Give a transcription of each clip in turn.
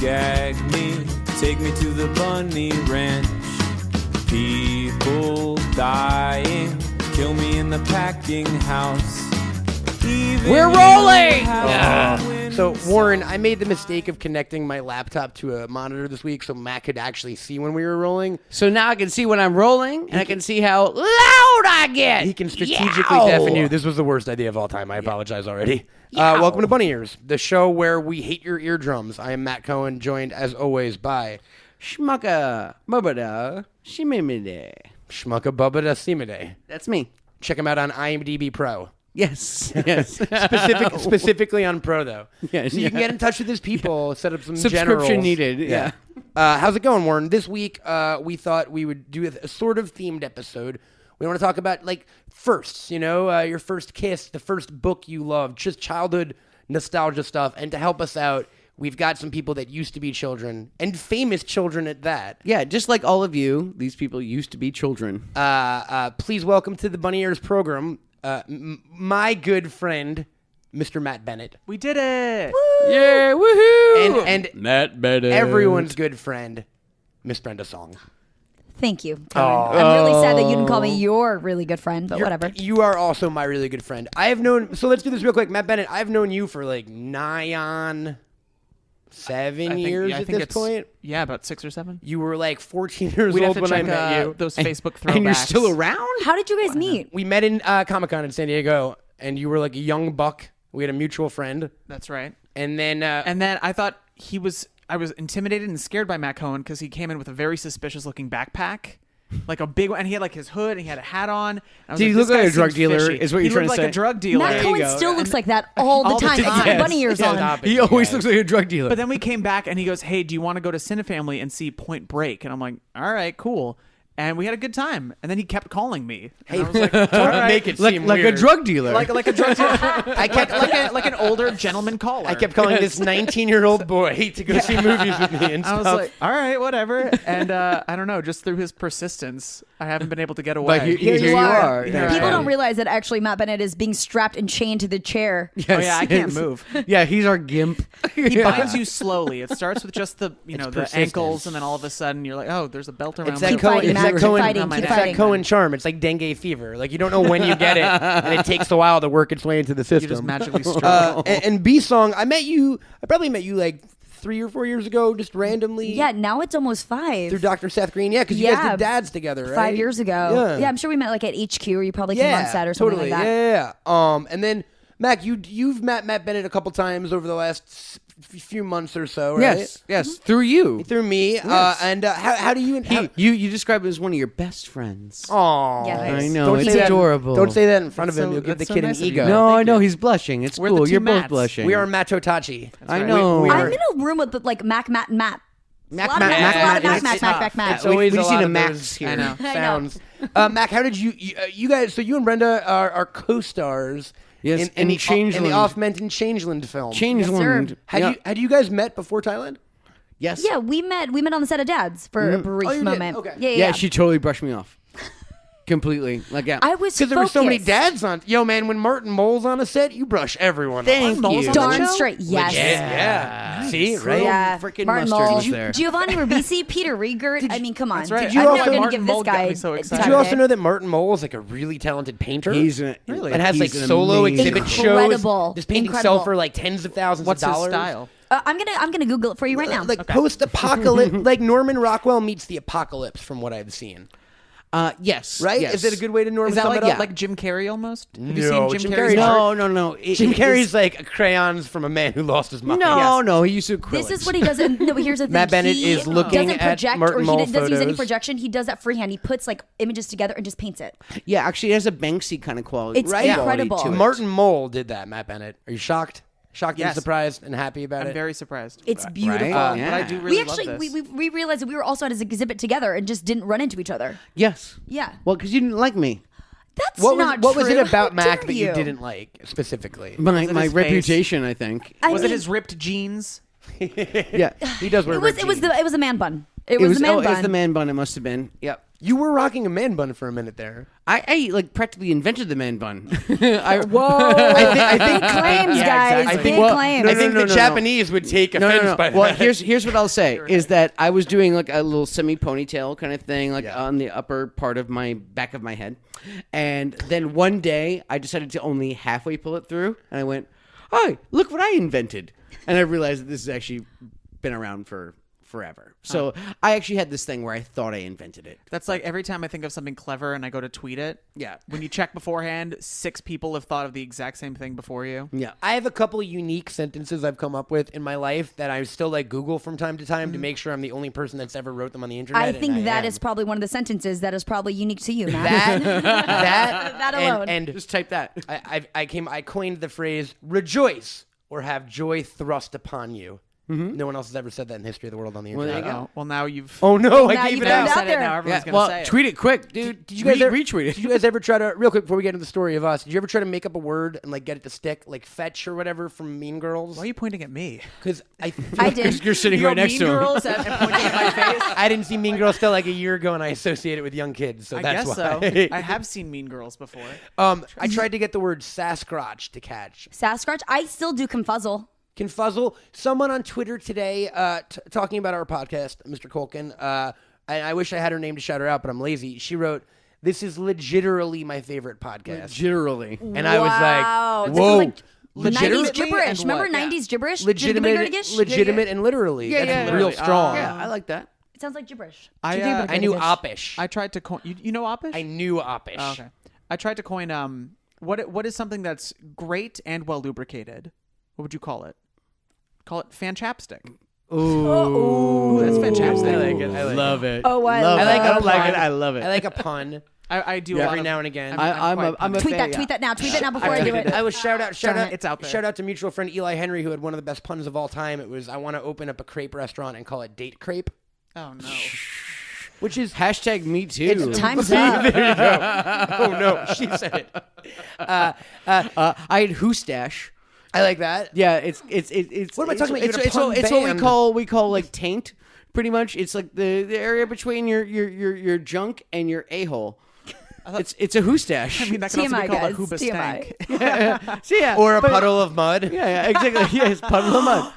gag me, take me to the bunny ranch. People dying, kill me in the packing house. We're rolling! So, Warren, I made the mistake of connecting my laptop to a monitor this week so Matt could actually see when we were rolling. So now I can see when I'm rolling, and I can see how loud I get. He can strategically deafen you. This was the worst idea of all time. I apologize already. Welcome to Bunny Ears, the show where we hate your eardrums. I am Matt Cohen, joined as always by Schmucka Bubada Shimimide. Schmucka Bubba Simide. That's me. Check him out on IMDb Pro. Yes. Specifically on Pro, though. Yes, So you can get in touch with his people, set up some Subscription generals. needed, yeah. How's it going, Warren? This week, we thought we would do a sort of themed episode. We want to talk about, like, firsts, your first kiss, the first book you loved, just childhood nostalgia stuff. And to help us out, we've got some people that used to be children, and famous children at that. Yeah, just like all of you, these people used to be children. Please welcome to the Bunny Ears program, my good friend, Mr. Matt Bennett. We did it! Woo! Yeah, woohoo! And Matt Bennett. Everyone's good friend, Miss Brenda Song. Thank you. I'm really sad that you didn't call me your really good friend, but whatever. You are also my really good friend. I have known, so let's do this real quick. Matt Bennett, I've known you for like nigh on 7 years at this point. Yeah, about 6 or 7. You were like 14 years We'd old have to when I check met you. those Facebook throwbacks. And you're still around? How did you guys meet? We met in Comic-Con in San Diego, and you were like a young buck. We had a mutual friend. That's right. And then I thought I was intimidated and scared by Matt Cohen because he came in with a very suspicious looking backpack. Like a big one, and he had like his hood, and he had a hat on. I was Did he this look like guy a drug seems dealer, fishy. is what you're he trying to looked say? like a drug dealer. Matt Cohen still looks like that all the time. time. It's Bunny Ears on him. He always looks like a drug dealer. But then we came back, and he goes, "Hey, do you want to go to Cinefamily and see Point Break?" And I'm like, "All right, cool." And we had a good time. And then he kept calling me. And I was like, all right. make it like seem a weird. drug dealer. like a drug dealer. I kept like an older gentleman caller. I kept calling this 19-year-old boy to go see movies with me and I stuff. was like, all right, whatever. And I don't know, just through his persistence, I haven't been able to get away. But here you are. Here I People am. don't realize that actually Matt Bennett is being strapped and chained to the chair. Yes, Oh yeah, I can't yes. move. Yeah, he's our gimp. He binds you slowly. It starts with just the the persistence. ankles, and then all of a sudden you're like, oh, there's a belt around It's my that Keep Cohen, fighting, it's Matt. that Keep Cohen, fighting, it's keep that fighting. Cohen charm. It's like dengue fever. Like you don't know when you get it, and it takes a while to work its way into the You system. just magically stroke. And B Song, I probably met you like 3 or 4 years ago, just randomly. Yeah, now it's almost 5. Through Dr. Seth Green. Yeah, because you guys did dads together, right? 5 years ago. Yeah. I'm sure we met like at HQ, or you probably came on set or something totally. like that. Yeah. And then Mac, you've met Matt Bennett a couple times over the last few months or so, right? Yes, through you. Through me. Yes. And how do you? You describe him as one of your best friends. Aw. Yeah. I know, Don't it's say that- adorable. Don't say that in front of him. so- You'll give the that's so kid nice an of you. ego. No, I Thank know you. he's blushing. It's We're the cool. two You're both Matts. blushing. We are Matotachi. I right. know. We are- I'm in a room with like Mac, Matt, and Matt. Mac, A lot of Mac, Mac, Mac, a lot of Mac, Mac, it's Mac, tough. Mac, Mac. It's always we a just lot need a of Max those here. I know. sounds. Mac, how did you guys? So you and Brenda are co-stars. Yes, in the Changeland. in the off-mentioned Changeland film. Changeland. Had you guys met before Thailand? Yes. Yeah, we met on the set of Dads for a brief Oh, you did? moment. Okay. Yeah. She totally brushed me off. Completely. Like, yeah. I was Because there were so many focused. dads on. Yo, man, when Martin Mole's on a set, you brush everyone Thank off. you. Mole's on Darn the show? straight. Yes. Yeah. See, right? Yeah. Freaking Martin mustard Mull, was there. Giovanni Ribisi, Peter Riegert. I mean, come on. That's right. Did you I'm also- not going to Martin give this Mull got guy me so a excited. Did you also time know that Martin Mole is like a really talented painter? He's Really? and has like he's an solo amazing- exhibit Incredible. shows. This paintings Incredible. sell for like tens of thousands What's of his dollars. style? I'm gonna Google it for you right now. Like post-apocalypse, like Norman Rockwell meets the apocalypse, from what I've seen. Yes. Right? Yes. Is it a good way to Norman Is that sum like it up? like Jim Carrey almost? Have you No, seen Jim Jim Carrey's Carrey's art? No. Jim Carrey's like crayons from a man who lost his mind. No, he used to acrylics. This is what he does. No, but here's the thing. Matt Bennett he is looking doesn't at project, Martin or he Mull doesn't use any photos. projection. He does that freehand. He puts like images together and just paints it. Yeah, actually, it has a Banksy kind of quality. It's quality incredible. to it. Martin Mole did that, Matt Bennett. Are you shocked? Shocked and Yes. surprised and happy about I'm it? very surprised. It's beautiful. Right? But I do really We actually love this. we realized that we were also at his exhibit together and just didn't run into each other. Yes. Yeah. Well, because you didn't like me. That's What not was it true. about How Mac dare that you didn't like specifically? My it my his face? reputation, I think. I Was mean, it his ripped jeans? Yeah. He does wear It was ripped it was jeans. the man bun. It was the man It was bun. the man bun. It must have been. Yep. You were rocking a man bun for a minute there. I like practically invented the man bun. Whoa. I think Big claims, Yeah, guys. exactly. Big Well, claims. I think no, the no. Japanese would take offense by that. Well, here's what I'll say is that I was doing like a little semi ponytail kind of thing, like on the upper part of my back of my head, and then one day I decided to only halfway pull it through, and I went, "Oh, look what I invented!" And I realized that this has actually been around for forever. So I actually had this thing where I thought I invented it. That's like every time I think of something clever and I go to tweet it. Yeah. When you check beforehand, 6 people have thought of the exact same thing before you. Yeah. I have a couple of unique sentences I've come up with in my life that I still like Google from time to time to make sure I'm the only person that's ever wrote them on the internet. I and think that am. is probably one of the sentences that is probably unique to you, Matt. that alone. and Just type that. I coined the phrase "rejoice" or "have joy thrust upon you." No one else has ever said that in the history of the world on the Well, internet. there you go. Well, now you've. Oh no! Now I gave you've it found out. out there. Now everyone's Yeah, gonna well, say it. tweet it quick, dude. Did you guys ever retweet it? Did you guys ever try to real quick before we get into the story of us? Did you ever try to make up a word and like get it to stick, like fetch or whatever from Mean Girls? Why are you pointing at me? Because I did. You're sitting You right go next Mean to him. Girls and pointing at my face. I didn't see Mean Girls till like a year ago, and I associate it with young kids, so I that's guess why. so. I have seen Mean Girls before. I tried to get the word Sasquatch to catch. Sasquatch. I still do confuzzle. Confuzzle. Someone on Twitter today talking about our podcast, Mr. Colkin, I wish I had her name to shout her out, but I'm lazy. She wrote, "This is legitimately my favorite podcast." Literally. And I was Wow. like, This is whoa. like 90s Legitimately gibberish. and Remember what? 90s gibberish? Legitimate, legitimate and literally. That's real literally. strong. Yeah, I like that. It sounds like gibberish. I, Do you think about I knew gibberish? Oppish. I tried to coin. You know Oppish? I knew Oppish. Oh, okay. I tried to coin. What is something that's great and well lubricated? What would you call it? Call it fan chapstick. Ooh. That's fantastic. I like it. I like Love it. Oh, I love love it. it. I don't like pun. it. I love it. I like a pun I do every now and again. I'm a Tweet fan, that. Tweet that now. Tweet that now before I do it. I was shout out. It's out there. Shout out to mutual friend Eli Henry, who had one of the best puns of all time. It was, "I want to open up a crepe restaurant and call it Date Crepe," Oh no. which is Hashtag me too. It's Time's up. oh no, she said it. I had Hoostash. I like that. Yeah, it's What am I talking about? You It's, had a it's, pun it's what band. we call like taint. Pretty much, it's like the area between your junk and your a-hole. It's a Hoostash. I mean, that could also TMI, be called guys. a hooba TMI. stank. So, yeah, Or a but- puddle of mud. Yeah, exactly. Yes, puddle of mud.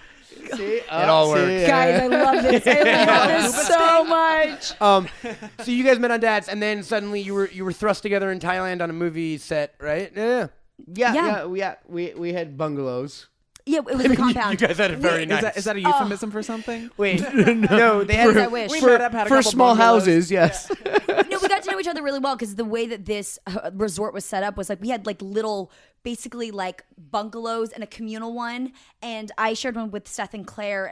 See, it all works. Guys, I love this. I love this so much. So you guys met on Dads, and then suddenly you were thrust together in Thailand on a movie set, right? Yeah. We had bungalows. Yeah, it was a compound. You guys had it very nice. Is that a euphemism for something? Wait, no, they had. I wish. We met up, had a For couple small bungalows. houses, yes. No, we got to know each other really well because the way that this resort was set up was like we had like little, basically like bungalows and a communal one, and I shared one with Seth and Claire,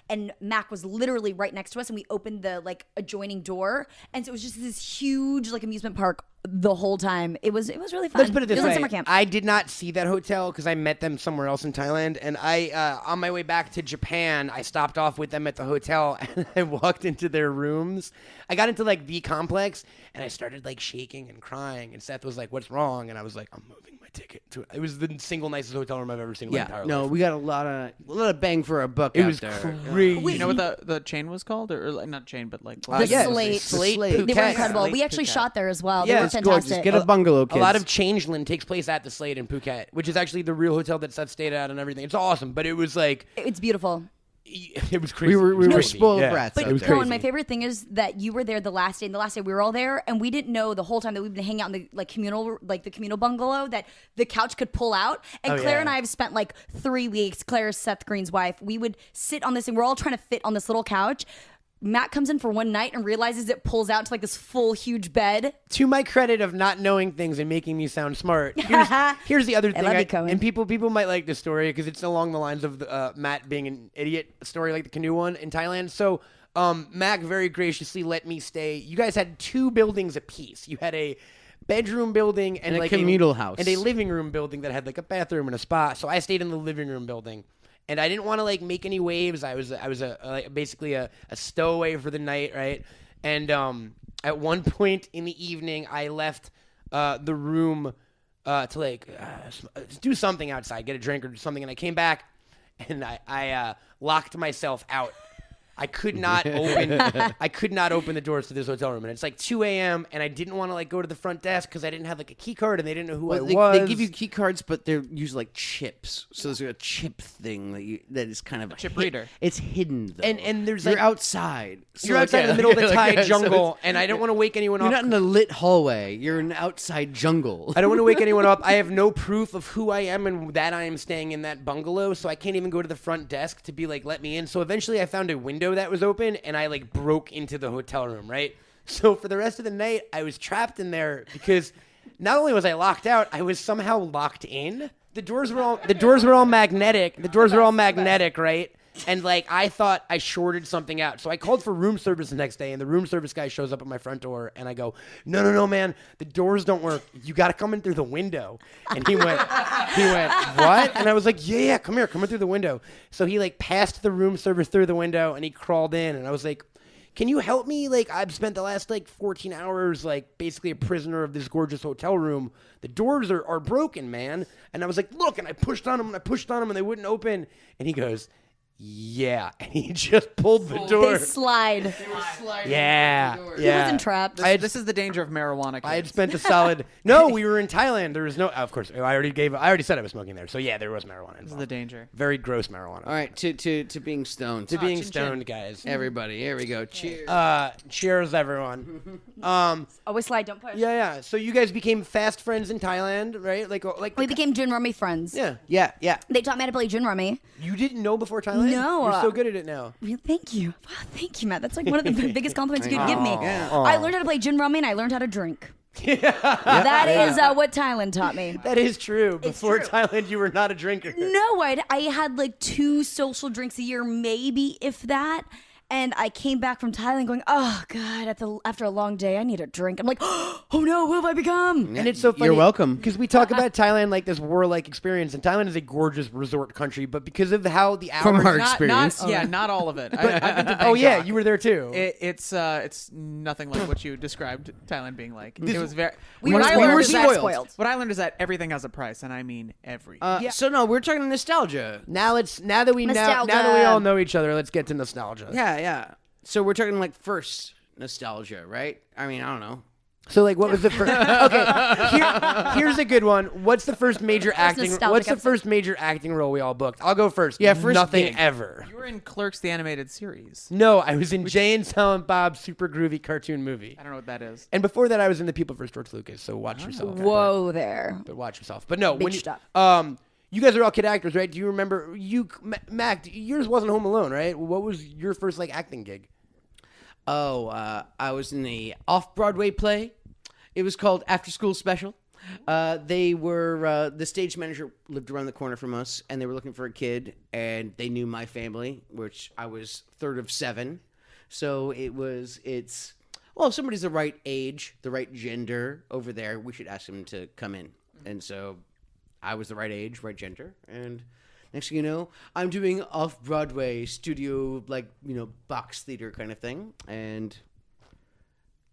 and Mac was literally right next to us, and we opened the like adjoining door, and so it was just this huge like amusement park the whole time. It was really fun. Let's put it this was way. like summer camp. I did not see that hotel because I met them somewhere else in Thailand. And I, on my way back to Japan, I stopped off with them at the hotel and I walked into their rooms. I got into like the complex and I started like shaking and crying. And Seth was like, "What's wrong?" And I was like, "I'm moving my ticket to it." It was the single nicest hotel room I've ever seen in my Yeah, entire no, life. we got a lot of bang for our buck It out was there. crazy. You know what the chain was called, or like, not chain, but like The yes, Slate. Slate They They were Phuket. incredible. Slate We actually Phuket. shot there as well. Yeah, They were It's fantastic. gorgeous. Get a bungalow, kids. A lot of Changeland takes place at the Slate in Phuket, which is actually the real hotel that Seth stayed at and everything. It's awesome, but it was like, It's beautiful. it was crazy. we were Crazy. spoiled Yeah. brats. But out there. Cohen, my favorite thing is that you were there the last day, and the last day we were all there, and we didn't know the whole time that we've been hanging out in the like the communal bungalow that the couch could pull out. And Claire and I have spent like 3 weeks. Claire's Seth Green's wife. We would sit on this, and we're all trying to fit on this little couch. Matt comes in for one night and realizes it pulls out to like this full huge bed. To my credit of not knowing things and making me sound smart, here's the other thing. love you, Cohen. And people might like this story because it's along the lines of Matt being an idiot story, like the canoe one in Thailand. So Mac very graciously let me stay. You guys had 2 buildings apiece. You had a bedroom building and a like communal house. and a living room building that had like a bathroom and a spa. So I stayed in the living room building. And I didn't want to like make any waves. I was basically a stowaway for the night, right? And at one point in the evening, I left the room to like do something outside, get a drink or something. And I came back, and I locked myself out I could not open the doors to this hotel room, and it's like 2 a.m. and I didn't want to like go to the front desk because I didn't have like a key card and they didn't know who I was. They give you key cards, but they're usually like chips. So there's a chip thing that is kind of a chip reader. It's hidden though. And there's you're like outside. So you're outside in the middle of the Thai so jungle, and I don't want to wake anyone you're up. not in a lit hallway. You're in an outside jungle. I don't want to wake anyone up. I have no proof of who I am and that I am staying in that bungalow, so I can't even go to the front desk to be like, let me in. So eventually I found a window that was open, and I like broke into the hotel room, right? So for the rest of the night, I was trapped in there because not only was I locked out, I was somehow locked in. The doors were all magnetic. The doors were all magnetic, right? And like I thought I shorted something out. So I called for room service the next day, and the room service guy shows up at my front door, and I go, no, man, the doors don't work. You got to come in through the window. And he went, what? And I was like, yeah, come in through the window. So he like passed the room service through the window, and he crawled in, and I was like, can you help me? Like, I've spent the last like 14 hours like basically a prisoner of this gorgeous hotel room. The doors are broken, man. And I was like, look, and I pushed on them, and they wouldn't open. And he goes, yeah, and he just pulled the door. They slide. Yeah. He wasn't trapped. This is the danger of marijuana. Kids. I had spent a solid. No, we were in Thailand. There was no. Of course, I already said I was smoking there. So yeah, there was marijuana involved. This is the danger. Very gross marijuana. All right, to being stoned. To being stoned, guys. Everybody, here we go. Cheers. Cheers, everyone. Always slide, don't push. Yeah. So you guys became fast friends in Thailand, right? Like We became gin rummy friends. Yeah. Yeah. They taught me how to play gin rummy. You didn't know before Thailand? No. You're so good at it now. Well, thank you. Wow, thank you, Matt. That's like one of the biggest compliments you could give me. Yeah. I learned how to play gin rummy and I learned how to drink. That is what Thailand taught me. That is true. Before true. Thailand, you were not a drinker. No, I had like 2 social drinks a year, maybe if that. And I came back from Thailand going, oh, God, after a long day, I need a drink. I'm like, oh, no, who have I become? And it's so funny. You're welcome. Because we talk about Thailand like this warlike experience, and Thailand is a gorgeous resort country, but because of how the hours... From our Not, experience. not all of it. I've been to Bangkok. Oh, yeah, you were there too. It's nothing like what you described Thailand being like. It was very. We what were I spoiled. learned We is were that- spoiled. What I learned is that everything has a price, and I mean every. So no, we're talking nostalgia. Now that we all know each other, let's get to nostalgia. Yeah. So we're talking like first nostalgia, right? I mean, I don't know. So like, what was the first? Okay, here's a good one. What's the first major acting? nostalgic What's the episode. first major acting role we all booked? I'll go first. Yeah, first nothing gig. ever. You were in Clerks, the animated series. No, I was in Jay and Silent Bob's super groovy cartoon movie. I don't know what that is. And before that, I was in The People vs. George Lucas. So watch yourself. Whoa there. But watch yourself. But no, Big when you, stuff. you guys are all kid actors, right? Do you remember Mac? Yours wasn't Home Alone, right? What was your first like acting gig? I was in the off-Broadway play. It was called After School Special. They were the stage manager lived around the corner from us, and they were looking for a kid, and they knew my family, which I was third of 7. So if somebody's the right age, the right gender over there, we should ask them to come in. And so I was the right age, right gender, and next thing you know, I'm doing off-Broadway studio, box theater kind of thing, and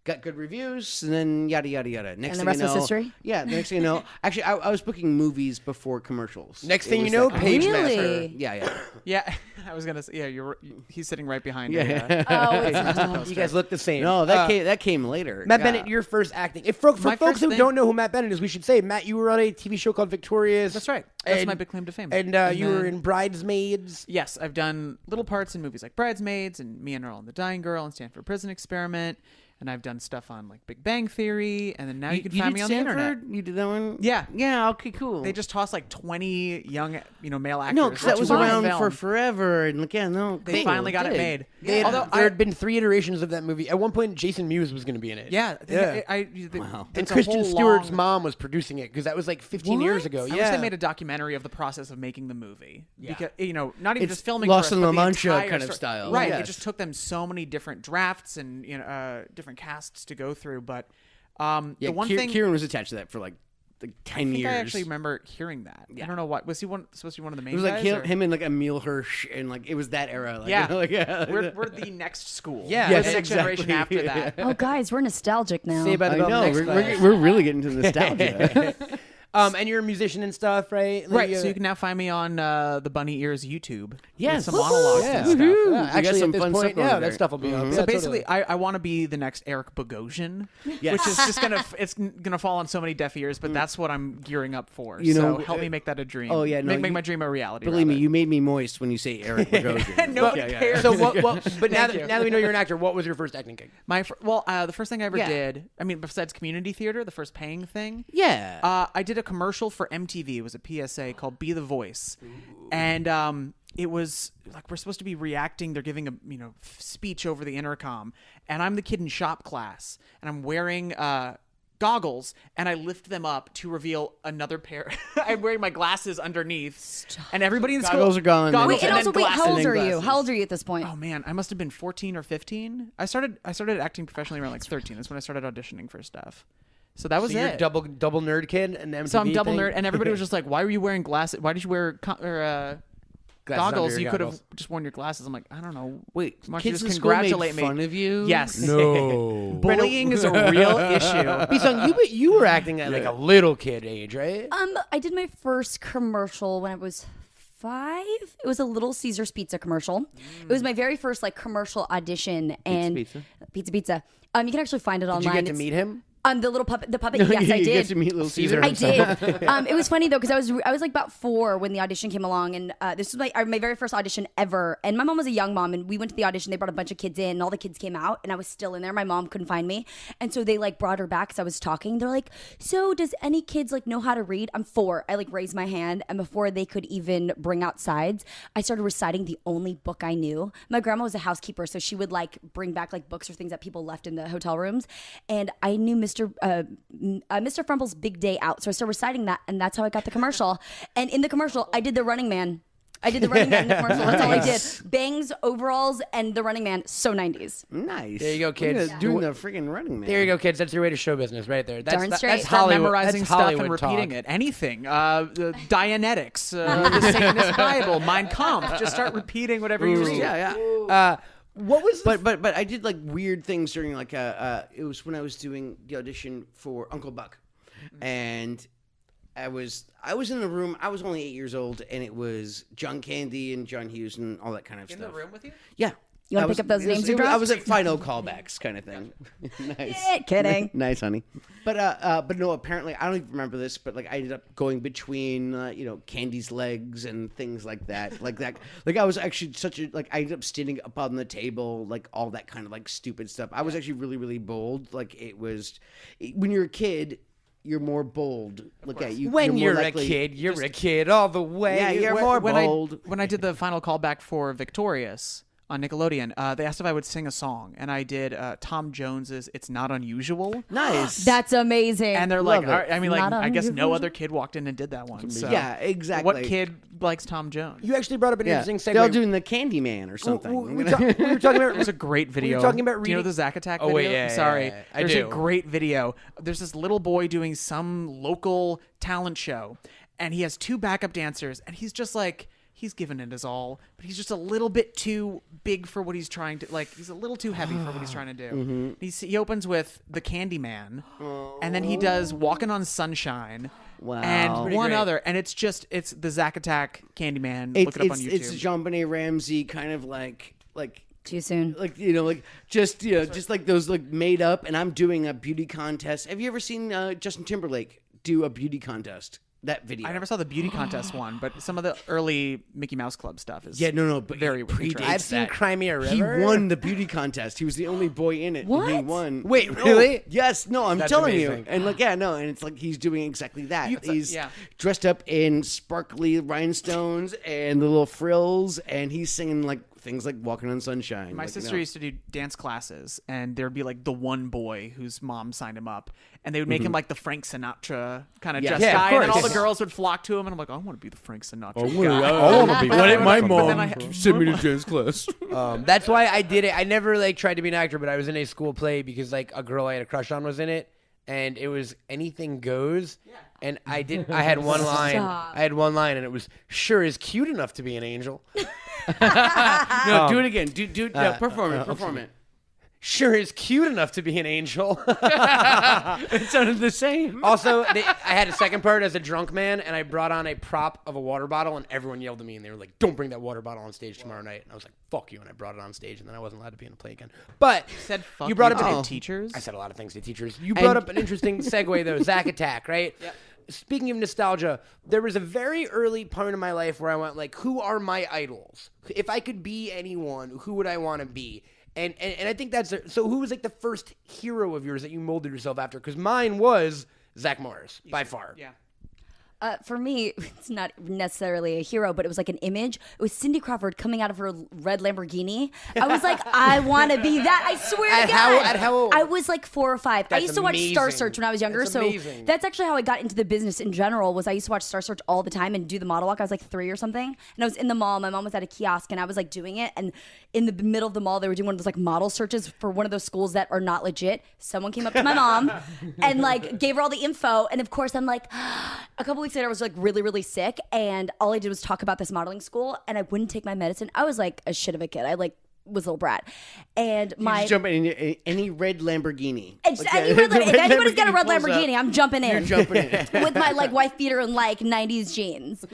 got good reviews, and then yada, yada, yada. Next And the thing rest you know, is history? Yeah, next thing you know, actually, I was booking movies before commercials. Next It thing you was know, that- Page Really? Master. Yeah. Yeah, I was gonna say. Yeah, he's sitting right behind. Yeah. Oh, You guys look the same. No, that came later. Matt Yeah. Bennett, your first acting. If for My folks first who thing- don't know who Matt Bennett is, we should say, Matt, you were on a TV show called Victorious. That's right. That's And- my big claim to fame. And you were in Bridesmaids. Yes, I've done little parts in movies like Bridesmaids and Me and Earl and the Dying Girl and Stanford Prison Experiment, and I've done stuff on like Big Bang Theory, and then now you can find did me on the internet. Stanford? You did that one? Yeah. Yeah, okay, cool. They just tossed like 20 young, male actors. No, because that into was one around film. for forever, and They finally got it made. There had been 3 iterations of that movie. At one point, Jason Mewes was going to be in it. Yeah. Wow. And it's a Kristen whole Stewart's long- mom was producing it because that was like 15 years ago. I Yeah. wish they made a documentary of the process of making the movie. Because, not even It's just filming Lost for us, in but La the Mancha entire kind of story. style. Right. Yes. It just took them so many different drafts and different casts to go through. But Yeah, the one thing Kieran was attached to that for like 10 I think years. I actually remember hearing that. I don't know what was he supposed to be one of the main It was like guys? or- him and like Emil Hirsch, and like it was that era. Like, Yeah. We're We're the next school. Yeah. We're Yes, the next generation after exactly. that. Oh, guys, we're nostalgic now. Say about I the know. next We're, class. we're really getting to nostalgia. And you're a musician and stuff, right? Like, Right, so you can now find me on the Bunny Ears YouTube. Yes. With some monologues Yeah. and stuff. Yeah, got actually, some at this fun point, stuff over that there. stuff will be up. So Yeah, basically, totally. I want to be the next Eric Bogosian, Yes. which is just gonna fall on so many deaf ears, but that's what I'm gearing up for. You know, so help me make that a dream. Oh, yeah, no, make you- my dream a reality. Believe me, rather. you made me moist when you say Eric Bogosian. Nobody Yeah, yeah. cares. So but now Thank you. that we know you're an actor, what was your first acting gig? The first thing I ever Yeah. did, I mean, besides community theater, the first paying thing. Yeah. I did a commercial for MTV. It was a PSA called "Be the Voice," and it was like we're supposed to be reacting. They're giving a speech over the intercom, and I'm the kid in shop class, and I'm wearing goggles, and I lift them up to reveal another pair. I'm wearing my glasses underneath, and everybody in school Goggles are gone, then. Wait, and And also, then wait, how glasses. old And are then you? glasses. How old are you at this point? Oh man, I must have been 14 or 15. I started acting professionally around like 13. That's when I started auditioning for stuff. So that was So you're it. double nerd kid and MTV So I'm double thing? nerd, and everybody was just like, "Why were you wearing glasses? Why did you wear Glasses goggles? under You your could have goggles." just worn your glasses." I'm like, I don't know. Wait, Why don't you kids just in school made congratulate me? fun of you? Yes. No. Bullying is a real issue. B-Sung, you were acting at like a little kid age, right? I did my first commercial when I was 5. It was a Little Caesars pizza commercial. It was my very first like commercial audition and Pizza. Pizza. You can actually find it Did online. you get to meet him? The little puppet. The puppet. Yes, I You did. get to meet Little Caesar. I did. It was funny though because I was like about 4 when the audition came along, and this was my very first audition ever. And my mom was a young mom, and we went to the audition. They brought a bunch of kids in, and all the kids came out, and I was still in there. My mom couldn't find me, and so they like brought her back because I was talking. They're like, "So does any kids like know how to read?" I'm 4. I like raised my hand, and before they could even bring out sides, I started reciting the only book I knew. My grandma was a housekeeper, so she would like bring back like books or things that people left in the hotel rooms, and I knew Mr. Frumple's Big Day Out. So I started reciting that, and that's how I got the commercial. And in the commercial, I did the Running Man. I did the Running Man in the commercial. That's all I did. Bangs, overalls, and the Running Man. So 90s. Nice. There you go, kids. Look at us doing the freaking Running Man. There you go, kids. That's your way to show business right there. That's, Darn straight. that's Start Hollywood. Memorizing that's stuff Hollywood and repeating talk. it. Anything. The Dianetics, the Satanist Bible, Mein Kampf. Just start repeating whatever you read. Yeah, yeah. What was the But I did like weird things during like it was when I was doing the audition for Uncle Buck, and I was in the room. I was only 8 years old, and it was John Candy and John Hughes and all that kind of stuff. with you? Yeah. You wanna I pick was- up those it was- names you it was- I dropped? was at final callbacks kind of thing. Nice. Kidding. Nice, honey. But no, apparently I don't even remember this, but like I ended up going between Candy's legs and things like that. Like I was actually I ended up standing up on the table, like all that kind of like stupid stuff. I was actually really, really bold. Like when you're a kid, you're more bold. Look at you. when you're you're more a likely- kid, you're a kid all the way. Yeah, you're more when bold. when I did the final callback for Victorious on Nickelodeon, they asked if I would sing a song, and I did Tom Jones's "It's Not Unusual." Nice. That's amazing. And they're Love like, it. all right, I mean, like, Not I guess no unusual. other kid walked in and did that one. So Yeah, exactly. What kid likes Tom Jones? You actually brought up an Yeah. interesting segue. They're all doing the Candyman or something. We were talking about. It was a great video. talking about Do you know reading- the Zack Attack Oh, video? wait, yeah, Sorry. yeah, yeah. I There's do. a great video. There's this little boy doing some local talent show, and he has 2 backup dancers, and he's just like, he's giving it his all, but he's just a little bit too big for what he's trying to, like, he's a little too heavy for what he's trying to do. He opens with The Candyman, and then he does Walking on Sunshine, Wow. and Pretty one great. other, and it's the Zack Attack Candyman. Look it up on YouTube. It's Jean Benet Ramsey kind of like Too soon. just like those like made up. And I'm doing a beauty contest. Have you ever seen Justin Timberlake do a beauty contest? That video. I never saw the beauty contest one, but some of the early Mickey Mouse Club stuff is but very it predates interesting. I've seen that. Crimea River. He won the beauty contest. He was the only boy in it. And he What? won. Wait, No. really? Yes. No, I'm That's telling amazing. you. And and it's like he's doing exactly that. He's yeah. dressed up in sparkly rhinestones and the little frills, and he's singing like things like "Walking on Sunshine." My sister used to do dance classes, and there'd be like the one boy whose mom signed him up, and they would make him like the Frank Sinatra kind of Yeah. dress Yeah, of guy, and then all course. the girls would flock to him, and I'm like, I want to be the Frank Sinatra guy. I want to be. Why didn't my mom mom send me to dance class? That's why I did it. I never like tried to be an actor, but I was in a school play because like a girl I had a crush on was in it, and it was anything goes. And I had one line. Stop. I had one line, and it was sure is cute enough to be an angel. No, do it again. Do perform it. Perform it. sure is cute enough to be an angel. It sounded the same. Also, I had a second part as a drunk man, and I brought on a prop of a water bottle, and everyone yelled at me, and they were like, don't bring that water bottle on stage tomorrow night. And I was like, fuck you, and I brought it on stage, and then I wasn't allowed to be in a play again. But Said fuck you brought you up to teachers. I said a lot of things to teachers. You brought up an interesting segue, though, Zack Attack, right? Yep. Speaking of nostalgia, there was a very early point in my life where I went like, who are my idols? If I could be anyone, who would I want to be? And I think that's so. Who was like the first hero of yours that you molded yourself after? Because mine was Zach Morris by far. Yeah. For me, it's not necessarily a hero, but it was like an image. It was Cindy Crawford coming out of her red Lamborghini. I was like, I want to be that. I swear to God. At how old? I was like 4 or 5. I used to watch Star amazing. Search when I was younger. That's so amazing. that's actually how I got into the business in general. Was I used to watch Star Search all the time and do the model walk. I was like 3 or something. And I was in the mall. My mom was at a kiosk and I was like doing it. And in the middle of the mall, they were doing one of those like model searches for one of those schools that are not legit. Someone came up to my mom and like gave her all the info. And of course, I'm like, a couple weeks later, I was like really sick, and all I did was talk about this modeling school, and I wouldn't take my medicine. I was like a shit of a kid. I like was a little brat, and You my just jump in any red Lamborghini. if anybody's got a red pulls up, Lamborghini, I'm jumping in. You're jumping in. With my like wife beater and like 90s jeans.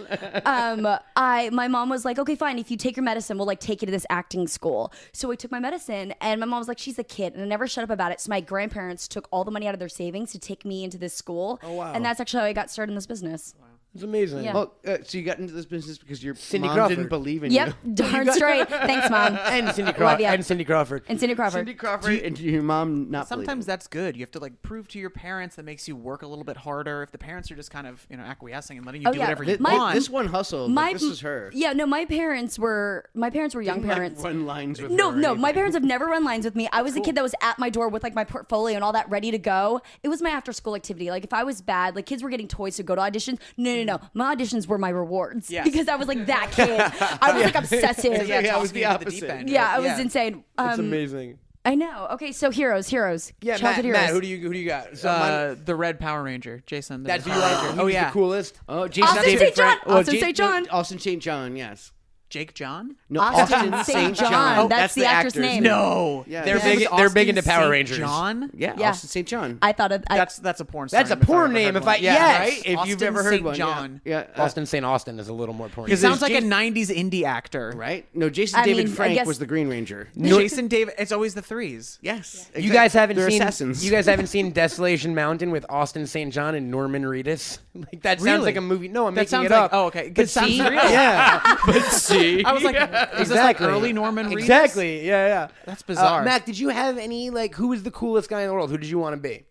My mom was like, okay, fine. If you take your medicine, we'll like take you to this acting school. So I took my medicine, and my mom was like, she's a kid, and I never shut up about it. So my grandparents took all the money out of their savings to take me into this school. Oh wow! And that's actually how I got started in this business. Wow. It's amazing. Yeah. Oh, so you got into this business because your Cindy mom Crawford. didn't believe in Yep, you. darn straight. Thanks, mom. And Cindy Love Crawford. ya. And Cindy Crawford. And Cindy Crawford. Cindy Crawford and your mom not Sometimes believing. that's good. You have to like prove to your parents. That makes you work a little bit harder. If the parents are just kind of acquiescing and letting you Oh, do yeah. whatever you My- want. This one hustle. This is her. Yeah, no, my parents were young parents. Run lines with No, her or no, anything. my parents have never run lines with me. I was a kid that was at my door with like my portfolio and all that ready to go. It was my after school activity. Like if I was bad, like kids were getting toys to go to auditions. No. My auditions were my rewards. Yes. Because I was like that kid. I was like obsessive. yeah, I was toss the me into the deep opposite. end. Yeah, I was insane. It's amazing. I know. Okay, so heroes. Yeah, Childhood heroes. Matt, who do you got? So The Red Power Ranger, Jason. that's who Power you Ranger. like. Oh yeah, the coolest. Oh, Jason Austin David St. John. Frank. Well, Austin St. John. Austin St. John. Yes. Jake John. No, Austin Austin St. St. John. Oh, That's the actor's name. No, Yeah. They're Yeah. big. They're big into Power Rangers. John. Yeah, Yeah. Austin St. John. I thought of That's a porn star. That's a name if I porn ever name. heard If one. I yes. right? If Austin you've ever heard St. one, John. yeah. Austin St. Austin is a little more porn. He sounds like a Jason- '90s indie actor. Right? No, Jason I David mean, I Frank guess- was the Green Ranger. Jason David. It's always the threes. Yes. You guys haven't They're seen assassins. You guys haven't seen Desolation Mountain with Austin St. John and Norman Reedus? Like that sounds Really? like a movie. No, I'm That making sounds it like- up. oh, okay. But Good, sounds see? real. Yeah. But see, I was like, is this like early Norman Reedus? Exactly. Yeah. That's bizarre. Mac, did you have any like who was the coolest guy in the world? Who did you want to be?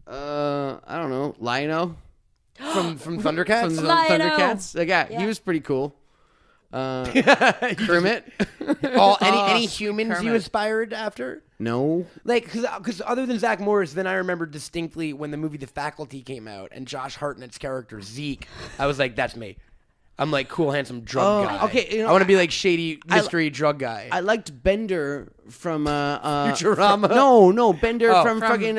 I don't know, Lionel From Thundercats? from the Lionel. Thundercats. Like, yeah, he Yeah. was pretty cool. Kermit. Any humans you Kermit. aspired after? No. Like, because other than Zach Morris, then I remember distinctly when the movie The Faculty came out and Josh Hartnett's character Zeke, I was like, that's me. I'm like cool, handsome drug guy. okay, you know, I want to be like shady mystery drug guy. I liked Bender from Futurama? No, Bender Oh, from from fucking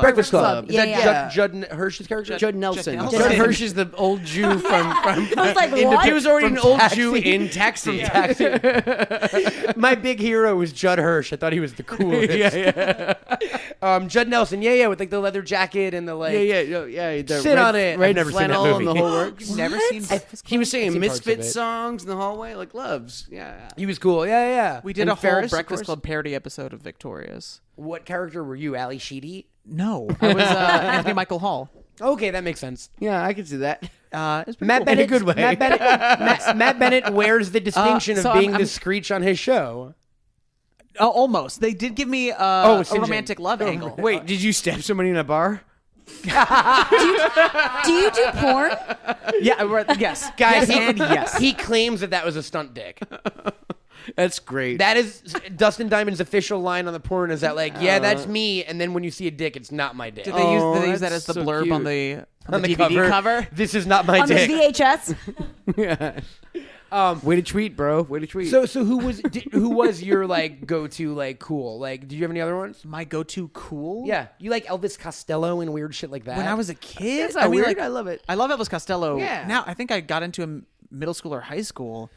Breakfast Club. Yeah, Is that yeah. Judd Hirsch's character? Judd Nelson. Nelson. Judd Hirsch is the old Jew from I was like, what? he was already From an old Taxi. Jew in Taxi. My big hero was Judd Hirsch. I thought he was the coolest. Judd Nelson. Yeah, with like the leather jacket and the like. Yeah. The Sit red, on it. I've Red never seen that flannel and movie. the whole works. Never seen. He was singing seen parts of Misfits it. songs in the hallway, like loves. Yeah. He was cool. Yeah. We did And a whole Ferris, of Breakfast course. Club parody episode of Victorious. What character were you, Ali Sheedy? No, I was Anthony Michael Hall. Okay, that makes sense. Yeah, I can see that. It's pretty Matt cool. Bennett, In a good way. Matt Bennett wears the distinction so of being I'm- the Screech on his show. Almost. They did give me a Sinjin. romantic love angle. Wait, did you stab somebody in a bar? Do you do porn? Yeah. Yes. Guys, Yes and yes. he claims that was a stunt dick. That's great. That is Dustin Diamond's official line on the porn is that like, yeah, that's me, and then when you see a dick, it's not my dick. Did they use Oh, that as the that's so blurb on cute. the DVD cover? This is not my On the dick. VHS? yeah. Way to tweet, bro. Way to tweet. So who was your like go-to like cool? Like, do you have any other ones? My go-to cool. Yeah, you like Elvis Costello and weird shit like that. When I was a kid, That's not weird. I love it. I love Elvis Costello. Yeah. Now I think I got into him middle school or high school.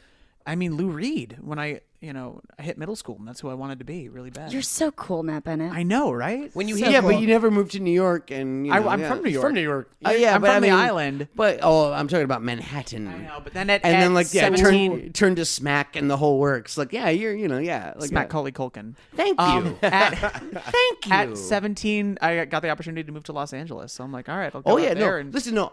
I mean Lou Reed when I I hit middle school, and that's who I wanted to be really bad. You're so cool, Matt Bennett. I know, right? When you So hit yeah, but you never moved to New York, and I'm from New York. from New York. Yeah, I'm but from I the mean, island. But I'm talking about Manhattan. I know, but then at And then 17, turn to Smack and the whole works. Like you're Smack Macaulay Culkin. Thank you. Thank you. At 17, I got the opportunity to move to Los Angeles, so I'm like, all right, I'll go Oh out yeah, there. no. And Listen, no.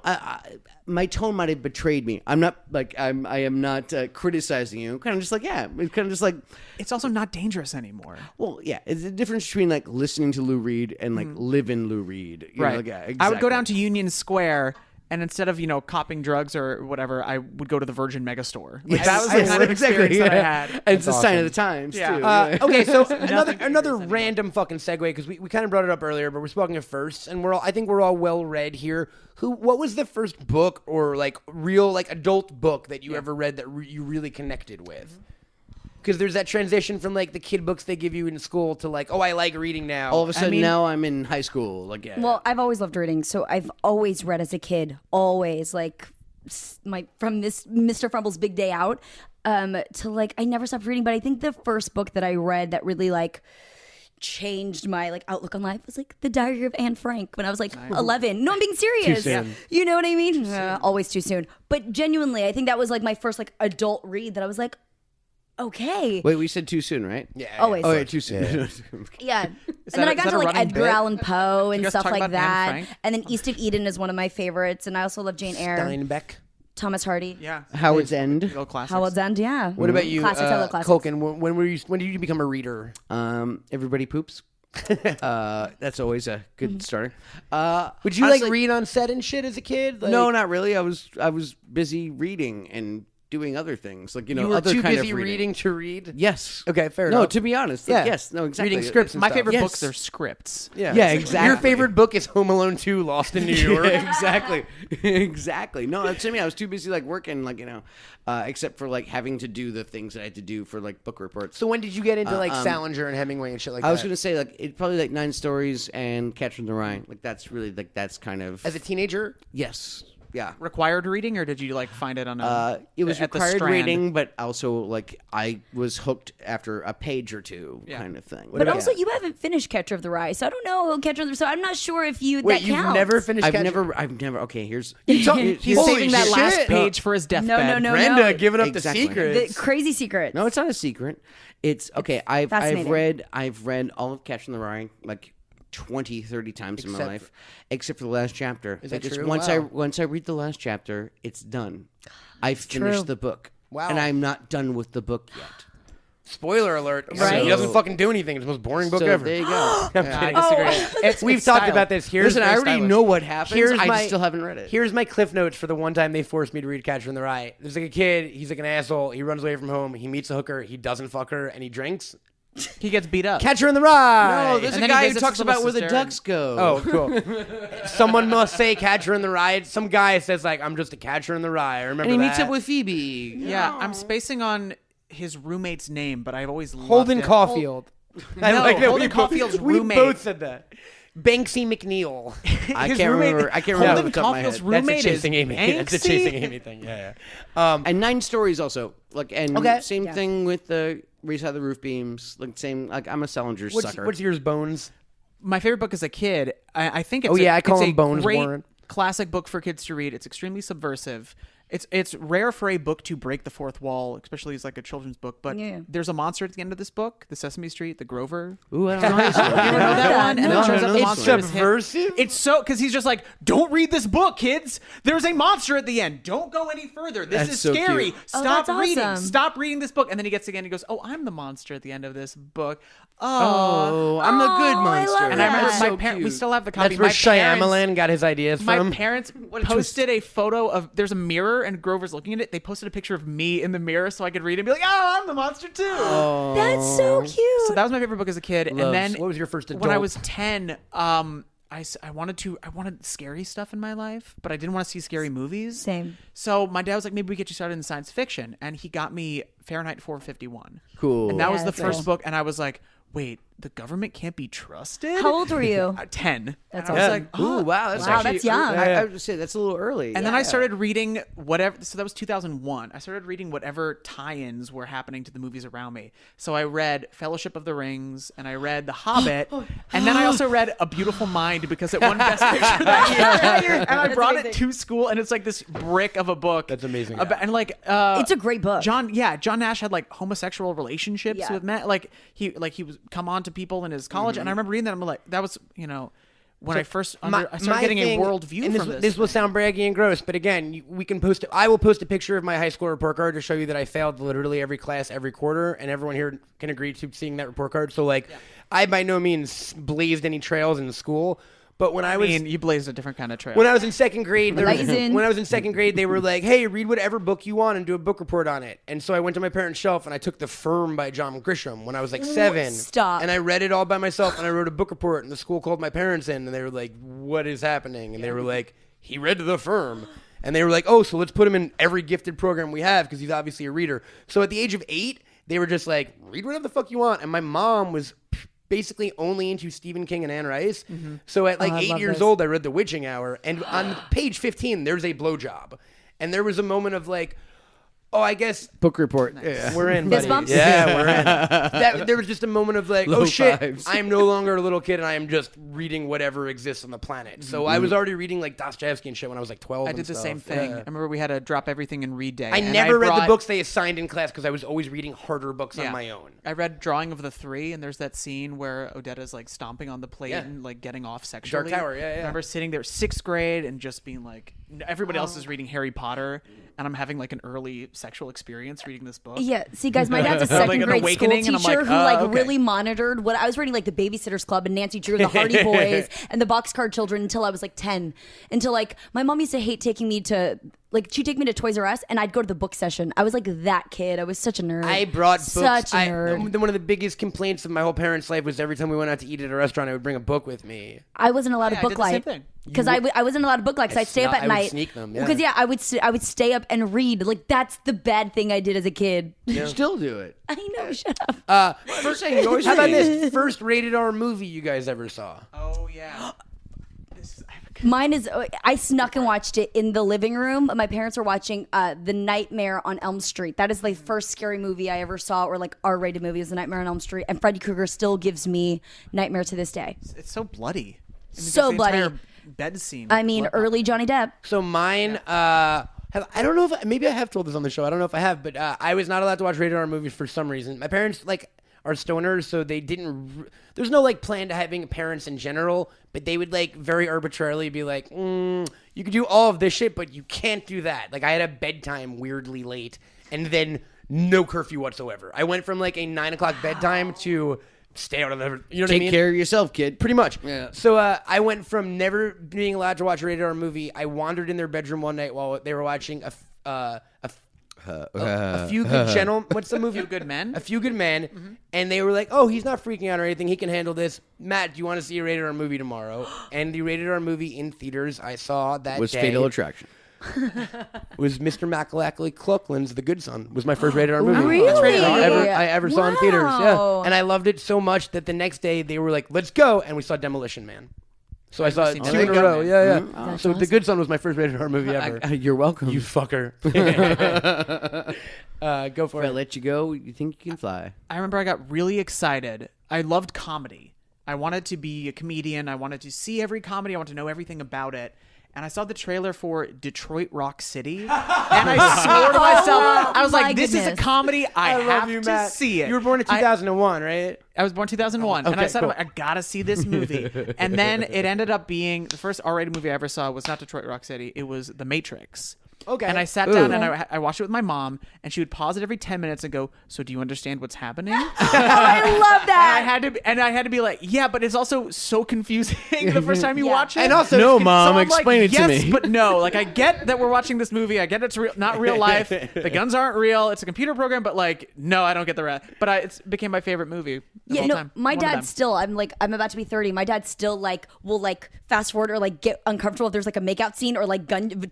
My tone might have betrayed me. I'm not like I am not criticizing you. Kind of just like it's kind of just like. it's also not dangerous anymore. Well, yeah, it's the difference between like listening to Lou Reed and like living Lou Reed. You know, Right. like, yeah, I would go exactly. down to Union Square, and instead of copping drugs or whatever, I would go to the Virgin Megastore. Like, that was the kind of experience that I had. And it's a sign of the times Yeah. too. Okay, so Nothing another random fucking segue because we kind of brought it up earlier, but we're speaking of firsts, and I think we're all well read here. What was the first book or like real like adult book that you ever read that you really connected with? Because there's that transition from like the kid books they give you in school to like, oh, I like reading now. All of a sudden now I'm in high school. Like Well, I've always loved reading, so I've always read as a kid. Always, like from this Mr. Frumble's Big Day Out to like I never stopped reading. But I think the first book that I read that really like changed my like outlook on life was like The Diary of Anne Frank when I was like 11. No, I'm being serious. Too soon. You know what I mean? Always too soon. But genuinely, I think that was like my first like adult read that I was like, okay. Wait, we said too soon, right? Yeah. Always. Oh, yeah, too soon. Yeah. And that then a- I is got that to a like running Edgar bit? Allan Poe and guys stuff talk like about Anne that. Frank? And then East of Eden is one of my favorites. And I also love Jane Eyre. Steinbeck. Thomas Hardy. Yeah. Howard's End. Good old classics. Howard's End, yeah. What about you, Classics, I love classics. Culkin? When did you become a reader? Everybody poops. That's always a good starter. Would you honestly, like read on set and shit as a kid? Like, No, not really. I was busy reading and doing other things, like you were other too kind busy of reading to read. Yes. Okay, fair No, enough. to be honest, Yeah. yes, no, exactly. Reading scripts and My stuff. favorite Yes. books are scripts. Yeah, exactly. Your favorite book is Home Alone 2: Lost in New York. Yeah, exactly, exactly. No, that's me. I was too busy like working, like except for like having to do the things that I had to do for like book reports. So when did you get into like Salinger and Hemingway and shit like that? I was gonna say like it probably like 9 Stories and Catcher in the Rye. Like that's really like that's kind of As a teenager? yes. Yeah. Required reading, or did you like find it on a? It was at the required Strand? reading, but also like I was hooked after a page or two, kind of thing. But also, you haven't finished Catcher of the Rye, so I don't know Catcher of the. So I'm not sure if you. Wait, that you've counts. never finished I've Catcher? never. Okay, here's He's Holy saving that last shit. page for his deathbed. No, Brenda giving up Exactly. the secrets. The crazy secrets. no, it's not a secret. It's okay. I've fascinating. read all of Catcher in the Rye like 20, 30 times in my life, except for the last chapter. Is that Like, true? Once Wow. I read the last chapter, it's done. I've true. finished the book. Wow. And I'm not done with the book yet. Spoiler alert. Right? He doesn't fucking do anything. It's the most boring book So ever. there you go. I Yeah. disagree. We've It's talked style. about this. Listen, I very already stylish. know what happens. Here's I my- just still haven't read it. Here's my cliff notes for the one time they forced me to read Catcher in the Rye. There's like a kid. He's like an asshole. He runs away from home. He meets a hooker. He doesn't fuck her, and he drinks. He gets beat up. Catcher in the Rye. No, there's And a then he guy who visits talks his little about where the sister ducks go. Oh, cool. Someone must say Catcher in the Rye. Some guy says like, "I'm just a catcher in the Rye." I remember and he that. meets up with Phoebe. Yeah, I'm spacing on his roommate's name, but I've always loved Holden it. Caulfield. I No, like that. Holden We Caulfield's we roommate. both said that. Banksy McNeil. I His can't roommate- remember. I can't remember Holden off the top of my Caulfield's head. roommate That's a Chasing is Amy. That's a Banksy? Chasing Amy thing. Yeah. And 9 Stories also. Like and Okay. same thing with the Race Out of the Roof Beams. Like same. Like I'm a Salinger sucker. What's yours, Bones? My favorite book as a kid, I think it's Oh, yeah, I call it's him a Bones great Warren. classic book for kids to read. It's extremely subversive. It's rare for a book to break the fourth wall, especially as like a children's book. But Yeah. there's a monster at the end of this book, the Sesame Street, the Grover. Ooh, I don't know this one. You don't know that one? And No, it turns no, out no, the it's monster is him. subversive? It's so because he's just like, don't read this book, kids. There's a monster at the end. Don't go any further. This That's is so scary. cute. Oh, Stop that's reading. awesome. Stop reading this book. And then he gets to the end. He goes, oh, I'm the monster at the end of this book. Oh, I'm the good Oh, I monster. love And I remember That's my so parents. We cute. still have the copy. That's where My parents- Shyamalan got his ideas My from. parents a posted a photo of there's a mirror and Grover's looking at it. They posted a picture of me in the mirror so I could read it and be like, oh, I'm the monster too. That's so cute. So that was my favorite book as a kid. Loves. And then What was your first when I adult? was 10, I wanted scary stuff in my life, but I didn't want to see scary movies. Same. So my dad was like, maybe we get you started in science fiction, and he got me Fahrenheit 451. Cool. And that was Yeah, the that's first cool. book, and I was like, wait, the government can't be trusted. How old were you? 10. That's and I was awesome. like, Ooh, wow, that's Wow, actually, that's young. I would say that's a little early. And then I started reading whatever. So that was 2001. I started reading whatever tie-ins were happening to the movies around me. So I read Fellowship of the Rings, and I read The Hobbit, and then I also read A Beautiful Mind because it won Best Picture that year. And I brought it to school, and it's like this brick of a book. That's amazing. And like, It's a great book. John Nash had like homosexual relationships Yeah. with men. Like he was come on to people in his college, and I remember reading that. I'm like, that was when I first I started getting a worldview and from this. This will sound braggy and gross, but again, we can post it. I will post a picture of my high school report card to show you that I failed literally every class every quarter, and everyone here can agree to seeing that report card. So like, I by no means blazed any trails in school. But when I was, you blazed a different kind of trail. when I was in second grade, Blazing. when I was in second grade, they were like, "Hey, read whatever book you want and do a book report on it." And so I went to my parents' shelf and I took The Firm by John Grisham when I was like 7. Stop. And I read it all by myself and I wrote a book report. And the school called my parents in and they were like, "What is happening?" And they were like, "He read The Firm." And they were like, "Oh, so let's put him in every gifted program we have because he's obviously a reader." So at the age of 8, they were just like, "Read whatever the fuck you want." And my mom was basically only into Stephen King and Anne Rice. So at like I 8 love years this. old, I read The Witching Hour. And on page 15, there's a blowjob. And there was a moment of like, oh, I guess book report. we're in, Fist buddy. bumps? Yeah, we're in. There was just a moment of like, Low oh shit, fives. I am no longer a little kid and I am just reading whatever exists on the planet. So I was already reading like Dostoevsky and shit when I was like 12. I and did the stuff. same thing. Yeah. I remember we had to drop everything and read day. I and never read the brought- books they assigned in class because I was always reading harder books on my own. I read Drawing of the Three, and there's that scene where Odetta's like stomping on the plate Yeah. and like getting off sexually. Dark Tower, yeah, yeah. I remember sitting there 6th grade and just being like, everybody else is reading Harry Potter, and I'm having like an early sexual experience reading this book. Yeah, see, guys, my dad's a Like second an grade school awakening, and I'm teacher like, who like okay. really monitored what I was reading, like the Babysitters Club and Nancy Drew and the Hardy Boys and the Boxcar Children until I was like 10. Until like my mom used to hate taking me to she'd take me to Toys R Us and I'd go to the book session. I was like that kid. I was such a nerd. I brought books. Such a nerd. One of the biggest complaints of my whole parents' life was every time we went out to eat at a restaurant, I would bring a book with me. I wasn't allowed Yeah, to I book did the same light thing. because I wasn't allowed to book light because I'd stay up at I would night. sneak them, yeah. Because I would stay up and read. Like that's the bad thing I did as a kid. You still do it. I know. Shut up. First thing you always How about read. this first rated R movie you guys ever saw? Oh yeah. Mine is I snuck and watched it in the living room. My parents were watching The Nightmare on Elm Street. That is the first scary movie I ever saw, or like R-rated movie, is The Nightmare on Elm Street. And Freddy Krueger still gives me nightmare to this day. It's so bloody. So the bloody. entire bed scene. I mean, early Johnny Depp. So mine, I don't know if maybe I have told this on the show. I don't know if I have, but I was not allowed to watch rated R movies for some reason. My parents are stoners, so they didn't. There's no plan to having parents in general, but they would very arbitrarily be like, you could do all of this shit, but you can't do that. Like I had a bedtime weirdly late, and then no curfew whatsoever. I went from a 9:00 bedtime to stay out of the. You know what I Take mean? care of yourself, kid. Pretty much. Yeah. So I went from never being allowed to watch a rated R movie. I wandered in their bedroom one night while they were watching a Few Good Gentlemen. What's the movie? Few Good Men? A Few Good Men. And they were like, "Oh, he's not freaking out or anything. He can handle this." Matt, do you want to see a rated R movie tomorrow? And the rated R movie in theaters I saw that Was day Fatal Attraction. was Mr. Macaulay Culkin's The Good Son. Was my first rated R movie. Really? I ever saw in theaters. Yeah. Wow. And I loved it so much that the next day they were like, "Let's go," and we saw Demolition Man. So I saw it seen 2 in a Demolition row. Man. Yeah. That's So The awesome. Good Son was my first rated R movie ever. You're welcome. You fucker. Go for if I it. let you go, you think you can fly. I remember I got really excited. I loved comedy. I wanted to be a comedian. I wanted to see every comedy. I wanted to know everything about it. And I saw the trailer for Detroit Rock City, and I swore to myself, I was my like, "This is a goodness. comedy. I have to see it." You were born in 2001, right? I was born 2001, and I okay, said, cool. I gotta see this movie. And then it ended up being the first R-rated movie I ever saw was not Detroit Rock City. It was The Matrix. Okay. And I sat down and I watched it with my mom, and she would pause it every 10 minutes and go, "So do you understand what's happening?" Oh, I love And that. I had to be like, yeah, but it's also so confusing the first time you Yeah. watch it. And also, No, it's- Mom, So I'm explain like, it to yes, me. but no. Like, I get that we're watching this movie. I get it's not real life. The guns aren't real. It's a computer program. But no, I don't get the rest. But it became my favorite movie. Of all time. My One of them. dad still. I'm about to be 30. My dad still will fast forward or get uncomfortable if there's a makeout scene or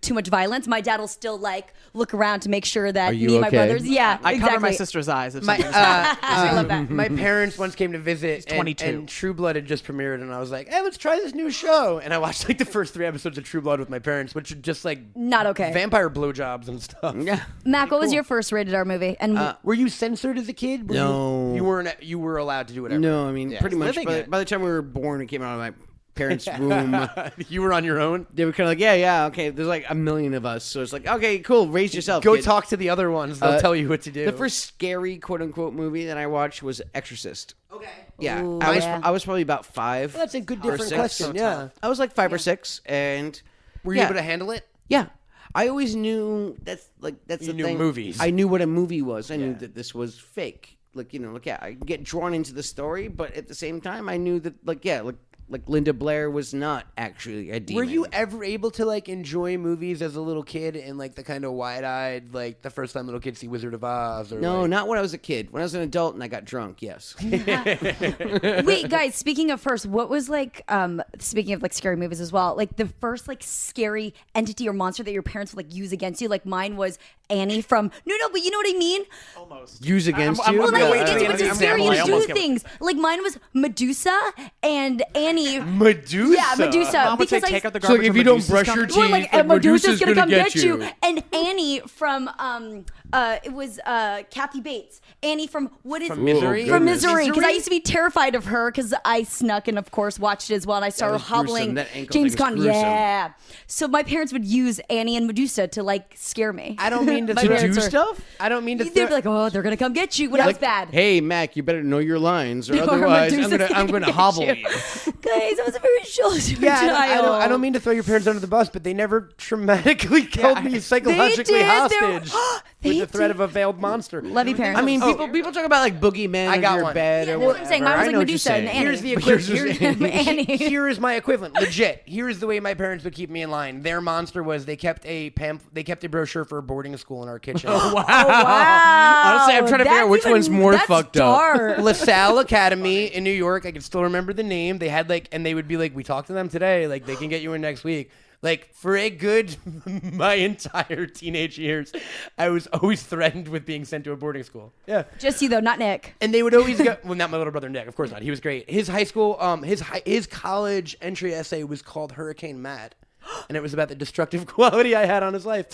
too much violence. My dad dad'll still like look around to make sure that you me and my okay? brothers. Yeah, I exactly. cover my sister's eyes. If My, something was happening. I love that. my parents once came to visit, and, 22. and True Blood had just premiered, and I was like, "Hey, let's try this new show." And I watched like the first 3 episodes of True Blood with my parents, which are just like Not okay. vampire blowjobs and stuff. Yeah. Mac, what was your first rated R movie? And Were you censored as a kid? Were No. you weren't. You were allowed to do whatever. No, I mean, pretty much living by, it. by the time we were born, it came out of my parents' womb. You were on your own. They were kind of like, yeah, okay. There's like a million of us, so it's like, okay, cool. Raise yourself. Go kid. talk to the other ones. They'll tell you what to do. The first scary quote unquote movie that I watched was Exorcist. Okay. Yeah, Ooh, I was probably about 5. Well, that's a good or different 6. question. Yeah. I was like 5 or 6, and Were you yeah. able to handle it? Yeah, I always knew that's You the knew thing. movies. I knew what a movie was. I knew that this was fake. Like I get drawn into the story, but at the same time, I knew that like Linda Blair was not actually a demon. Were you ever able to like enjoy movies as a little kid and like the kind of wide-eyed, like the first time little kids see Wizard of Oz? Or No, like... not when I was a kid. When I was an adult and I got drunk, yes. wait, guys, speaking of first, what was like speaking of like scary movies as well, like the first like scary entity or monster that your parents would like use against you? Like mine was Annie from but you know what I mean? Almost. Use against I'm you? Well, gonna not wait use till against the you, end but of the it's scary example. I to almost do get- things. Like mine was Medusa and Annie. Medusa. Yeah, Medusa. Mom would say, because take out the So, like, garbage. if when you don't Medusa's brush coming. your Well, teeth, like like, Medusa's gonna come get you. you. And Annie from it was Kathy Bates. Annie from what is From Misery? From goodness. Misery, because I used to be terrified of her because I snuck and of course watched it as well, and I started was gruesome. hobbling That ankle James thing was Caan. gruesome. Yeah. So my parents would use Annie and Medusa to like scare me. I don't mean to My To parents do are- stuff? I don't mean to. They'd be like, "Oh, they're gonna come get you." When I was bad, Hey, Mac, you better know your lines, or Or otherwise Medusa's I'm gonna get hobble you. you. Guys, I was a very sheltered Yeah, child. I don't mean to throw your parents under the bus, but they never traumatically held me psychologically did. hostage They with the threat did. of a veiled monster. Love you, parents. I mean, people talk about like boogeyman I got under your one. bed Yeah, or that's what I'm whatever. saying. Mine was I like know what Medusa you're and saying. Annie. Here's the But yours equivalent. was Annie. Here is my equivalent. Legit. Here's the way my parents would keep me in line. Their monster was they kept a brochure for a boarding school in our kitchen. Wow. Honestly, I'm trying to figure out which one's more that's fucked dark. up. LaSalle Academy in New York. I can still remember the name. They had like, and they would be like, "We talked to them today. Like, they can get you in next week." Like, for a good my entire teenage years, I was always threatened with being sent to a boarding school. Yeah. Just you though, not Nick. And they would always go. Well, not my little brother Nick, of course not. He was great. His high school, his college entry essay was called Hurricane Matt, and it was about the destructive quality I had on his life.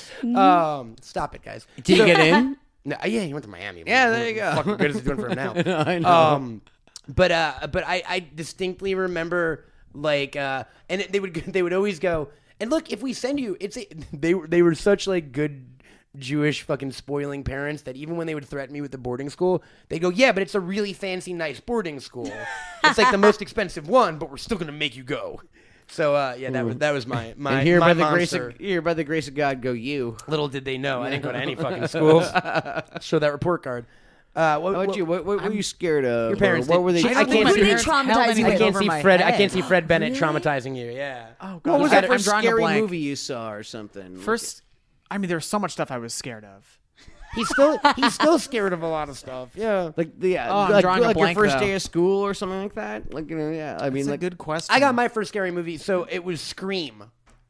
Stop it, guys. Did you get in? No, yeah, he went to Miami. Yeah, there you go. Fucking good is he doing for him now? I know. But I distinctly remember like, and they would always go. And look, if we send you, they were such like good Jewish fucking spoiling parents that even when they would threaten me with the boarding school, they go, "Yeah, but it's a really fancy, nice boarding school. It's like the most expensive one, but we're still gonna make you go." So yeah, that was my And here my by the monster. by the grace of God, go you. Little did they know, I didn't go to any fucking schools. Show that report card. How about you? What were you scared of? Your parents Or what did- were they? I don't think Who my did they parents traumatize you I with? can't over see my Fred. I head. can't see Fred Bennett traumatizing you. Yeah. Oh, God. What was I'm that first drawing a scary blank. movie you saw or something? First, I mean, there's so much stuff I was scared of. He's still scared of a lot of stuff. Yeah. like I'm drawing a like your blank, first though. day of school or something like that. Like yeah. I mean, That's a like good question. I got my first scary movie, so it was Scream.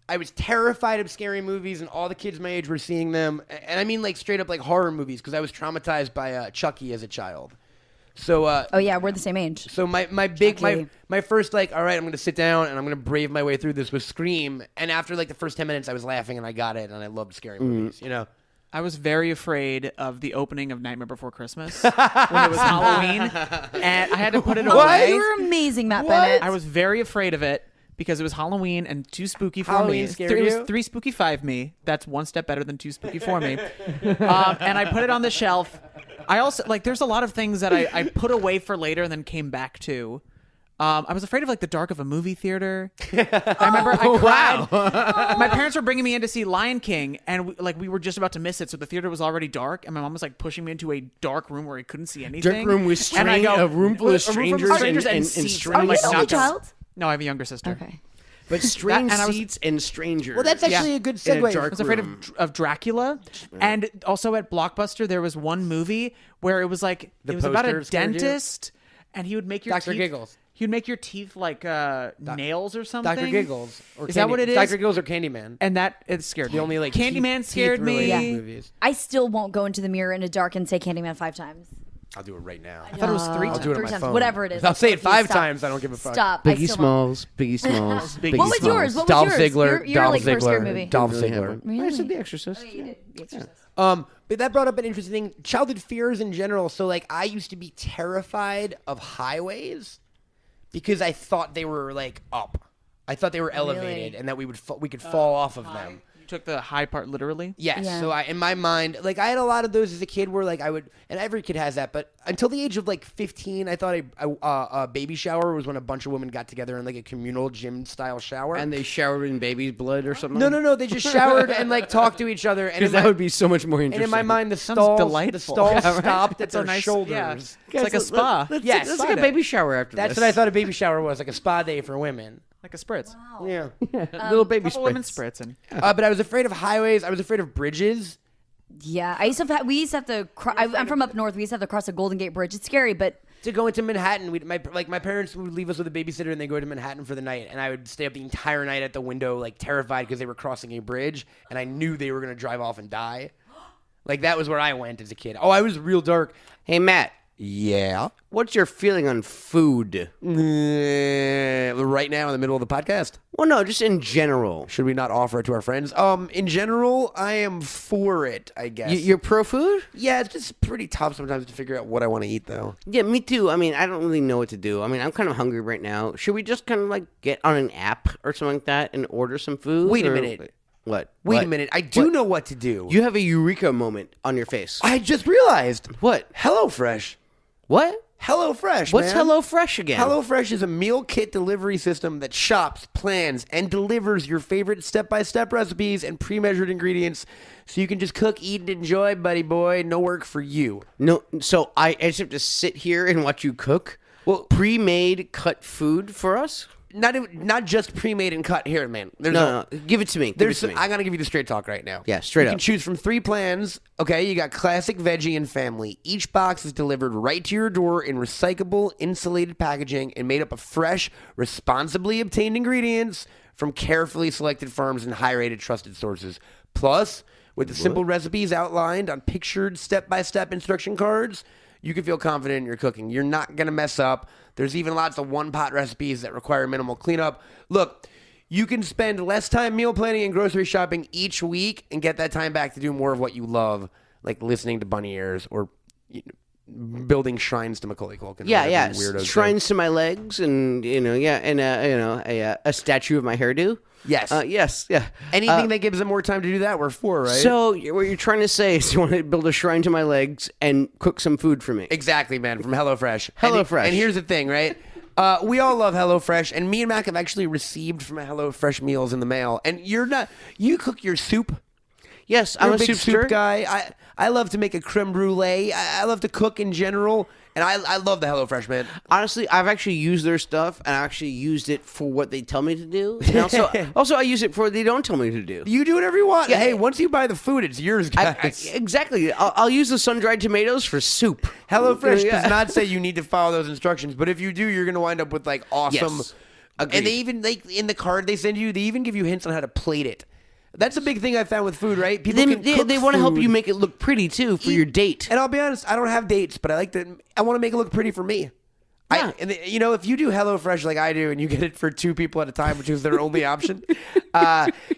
I was terrified of scary movies, and all the kids my age were seeing them. And I mean, like straight up like horror movies, because I was traumatized by Chucky as a child. So Oh yeah, we're the same age. So my first like, all right, I'm gonna sit down and I'm gonna brave my way through this was Scream. And after like the first 10 minutes, I was laughing and I got it, and I loved scary movies. You know. I was very afraid of the opening of Nightmare Before Christmas when it was Halloween, and I had to put it Oh, away. you were amazing, Matt Bennett. I was very afraid of it because it was Halloween and too spooky for Halloween me. scared It you? was 3 spooky 5 me. That's one step better than 2 spooky 4 me. And I put it on the shelf. I also like. There's a lot of things that I put away for later and then came back to. I was afraid of like the dark of a movie theater. I remember I cried. My parents were bringing me in to see Lion King, and we were just about to miss it, so the theater was already dark, and my mom was like pushing me into a dark room where I couldn't see anything. dark room with And I go, a room full of a strangers, and seats. strange Are you like, the only not gonna- child? No, I have a younger sister. Okay. but strange and I was- seats and strangers. Well, that's actually Yeah. a good In a segue. dark I was afraid room. of Dracula, and also at Blockbuster there was one movie where it was like The it was about a poster scared you? dentist, and he would make your Dr. teeth. Giggles. He'd make your teeth like nails or something. Dr. Giggles. Or Is that what it is? Dr. Giggles or Candyman. And it scared me. The only like Candyman scared me. teeth-related movies. I still won't go into the mirror in the dark and say Candyman 5 times. I'll do it right now. I thought it was 3 I'll times. do it on 3 my times, phone. whatever it is. I'll say it 5 Stop. times. I don't give a fuck. Stop. I Biggie still won't. Smalls, Biggie Smalls, Biggie What was Smalls. yours? What was Dolph yours? Ziggler. You're Dolph like first scary Ziggler. movie. Dolph Really have Ziggler. one. I said The Exorcist. Oh, you did. The Exorcist. But that brought up an interesting thing. Childhood fears in general. So like I used to be terrified of highways because I thought they were like up. I thought they were elevated and that we could fall off of them. You took the high part literally? Yes. Yeah. So in my mind, like I had a lot of those as a kid where like I would, and every kid has that, but until the age of like 15, I thought a baby shower was when a bunch of women got together in like a communal gym style shower. And they showered in baby's blood or something? No. They just showered and like talked to each other. And Because in my- that would be so much more And interesting. in my mind, the Sounds stalls delightful. stopped at So their nice. shoulders. Yeah. It's like a spa. Let's Yes. take a baby shower after That's this. what I thought a baby shower was, like a spa day for women. Like a spritz. Yeah. Little baby Couple women spritz. spritzing. But I was afraid of highways. I was afraid of bridges. Yeah, we used to have to. I'm from up north. We used to have to cross the Golden Gate Bridge. It's scary, but To go into Manhattan, my parents would leave us with a babysitter and they go to Manhattan for the night, and I would stay up the entire night at the window, like terrified because they were crossing a bridge, and I knew they were gonna drive off and die. Like that was where I went as a kid. Oh, I was real dark. Hey, Matt, Yeah. what's your feeling on food? Right now in the middle of the podcast. Well, no, just in general. Should we not offer it to our friends? In general, I am for it, I guess. You're pro food? Yeah, it's just pretty tough sometimes to figure out what I want to eat, though. Yeah, me too. I mean, I don't really know what to do. I mean, I'm kind of hungry right now. Should we just kind of like get on an app or something like that and order some food? Wait a or- minute. What? Wait What? a minute. I do know what to do. You have a eureka moment on your face. I just realized. What? HelloFresh. What? HelloFresh, What's man. HelloFresh again? HelloFresh is a meal kit delivery system that shops, plans, and delivers your favorite step-by-step recipes and pre-measured ingredients so you can just cook, eat, and enjoy, buddy boy. No work for you. No, so I just have to sit here and watch you cook? Well- pre-made cut food for us? Not just pre-made and cut here, man. There's No, give it to me. Give it to me. I'm gonna give you the straight talk right now. Yeah, straight You up. can choose from 3 plans. Okay, you got classic, veggie, and family. Each box is delivered right to your door in recyclable, insulated packaging and made up of fresh, responsibly obtained ingredients from carefully selected farms and high-rated, trusted sources. Plus, with the simple recipes outlined on pictured step-by-step instruction cards, you can feel confident in your cooking. You're not going to mess up. There's even lots of one-pot recipes that require minimal cleanup. Look, you can spend less time meal planning and grocery shopping each week and get that time back to do more of what you love, like listening to bunny ears or building shrines to Macaulay Culkin. Yeah. Weirdos Shrines to my legs, and a statue of my hairdo. Yes. Yes. Yeah. Anything that gives them more time to do that, we're for, right? So what you're trying to say is you want to build a shrine to my legs and cook some food for me. Exactly, man, from HelloFresh. HelloFresh. And here's the thing, right? We all love HelloFresh, and me and Mac have actually received from HelloFresh meals in the mail. And you cook your soup. Yes, I'm I'm a big soupster. soup guy. I love to make a creme brulee. I love to cook in general, and I love the HelloFresh, man. Honestly, I've actually used their stuff, and I actually used it for what they tell me to do. And also, I use it for what they don't tell me to do. You do whatever you want. Yeah. Hey, once you buy the food, it's yours, guys. Exactly. I'll use the sun-dried tomatoes for soup. HelloFresh Yeah. does not say you need to follow those instructions, but if you do, you're going to wind up with like awesome. Yes. And Agreed. they even in the card they send you, they even give you hints on how to plate it. That's a big thing I found with food, right? People can cook They want to help food. you make it look pretty too for your date. And I'll be honest, I don't have dates, but I want to make it look pretty for me. Yeah. If you do HelloFresh like I do, and you get it for 2 people at a time, which is their only option,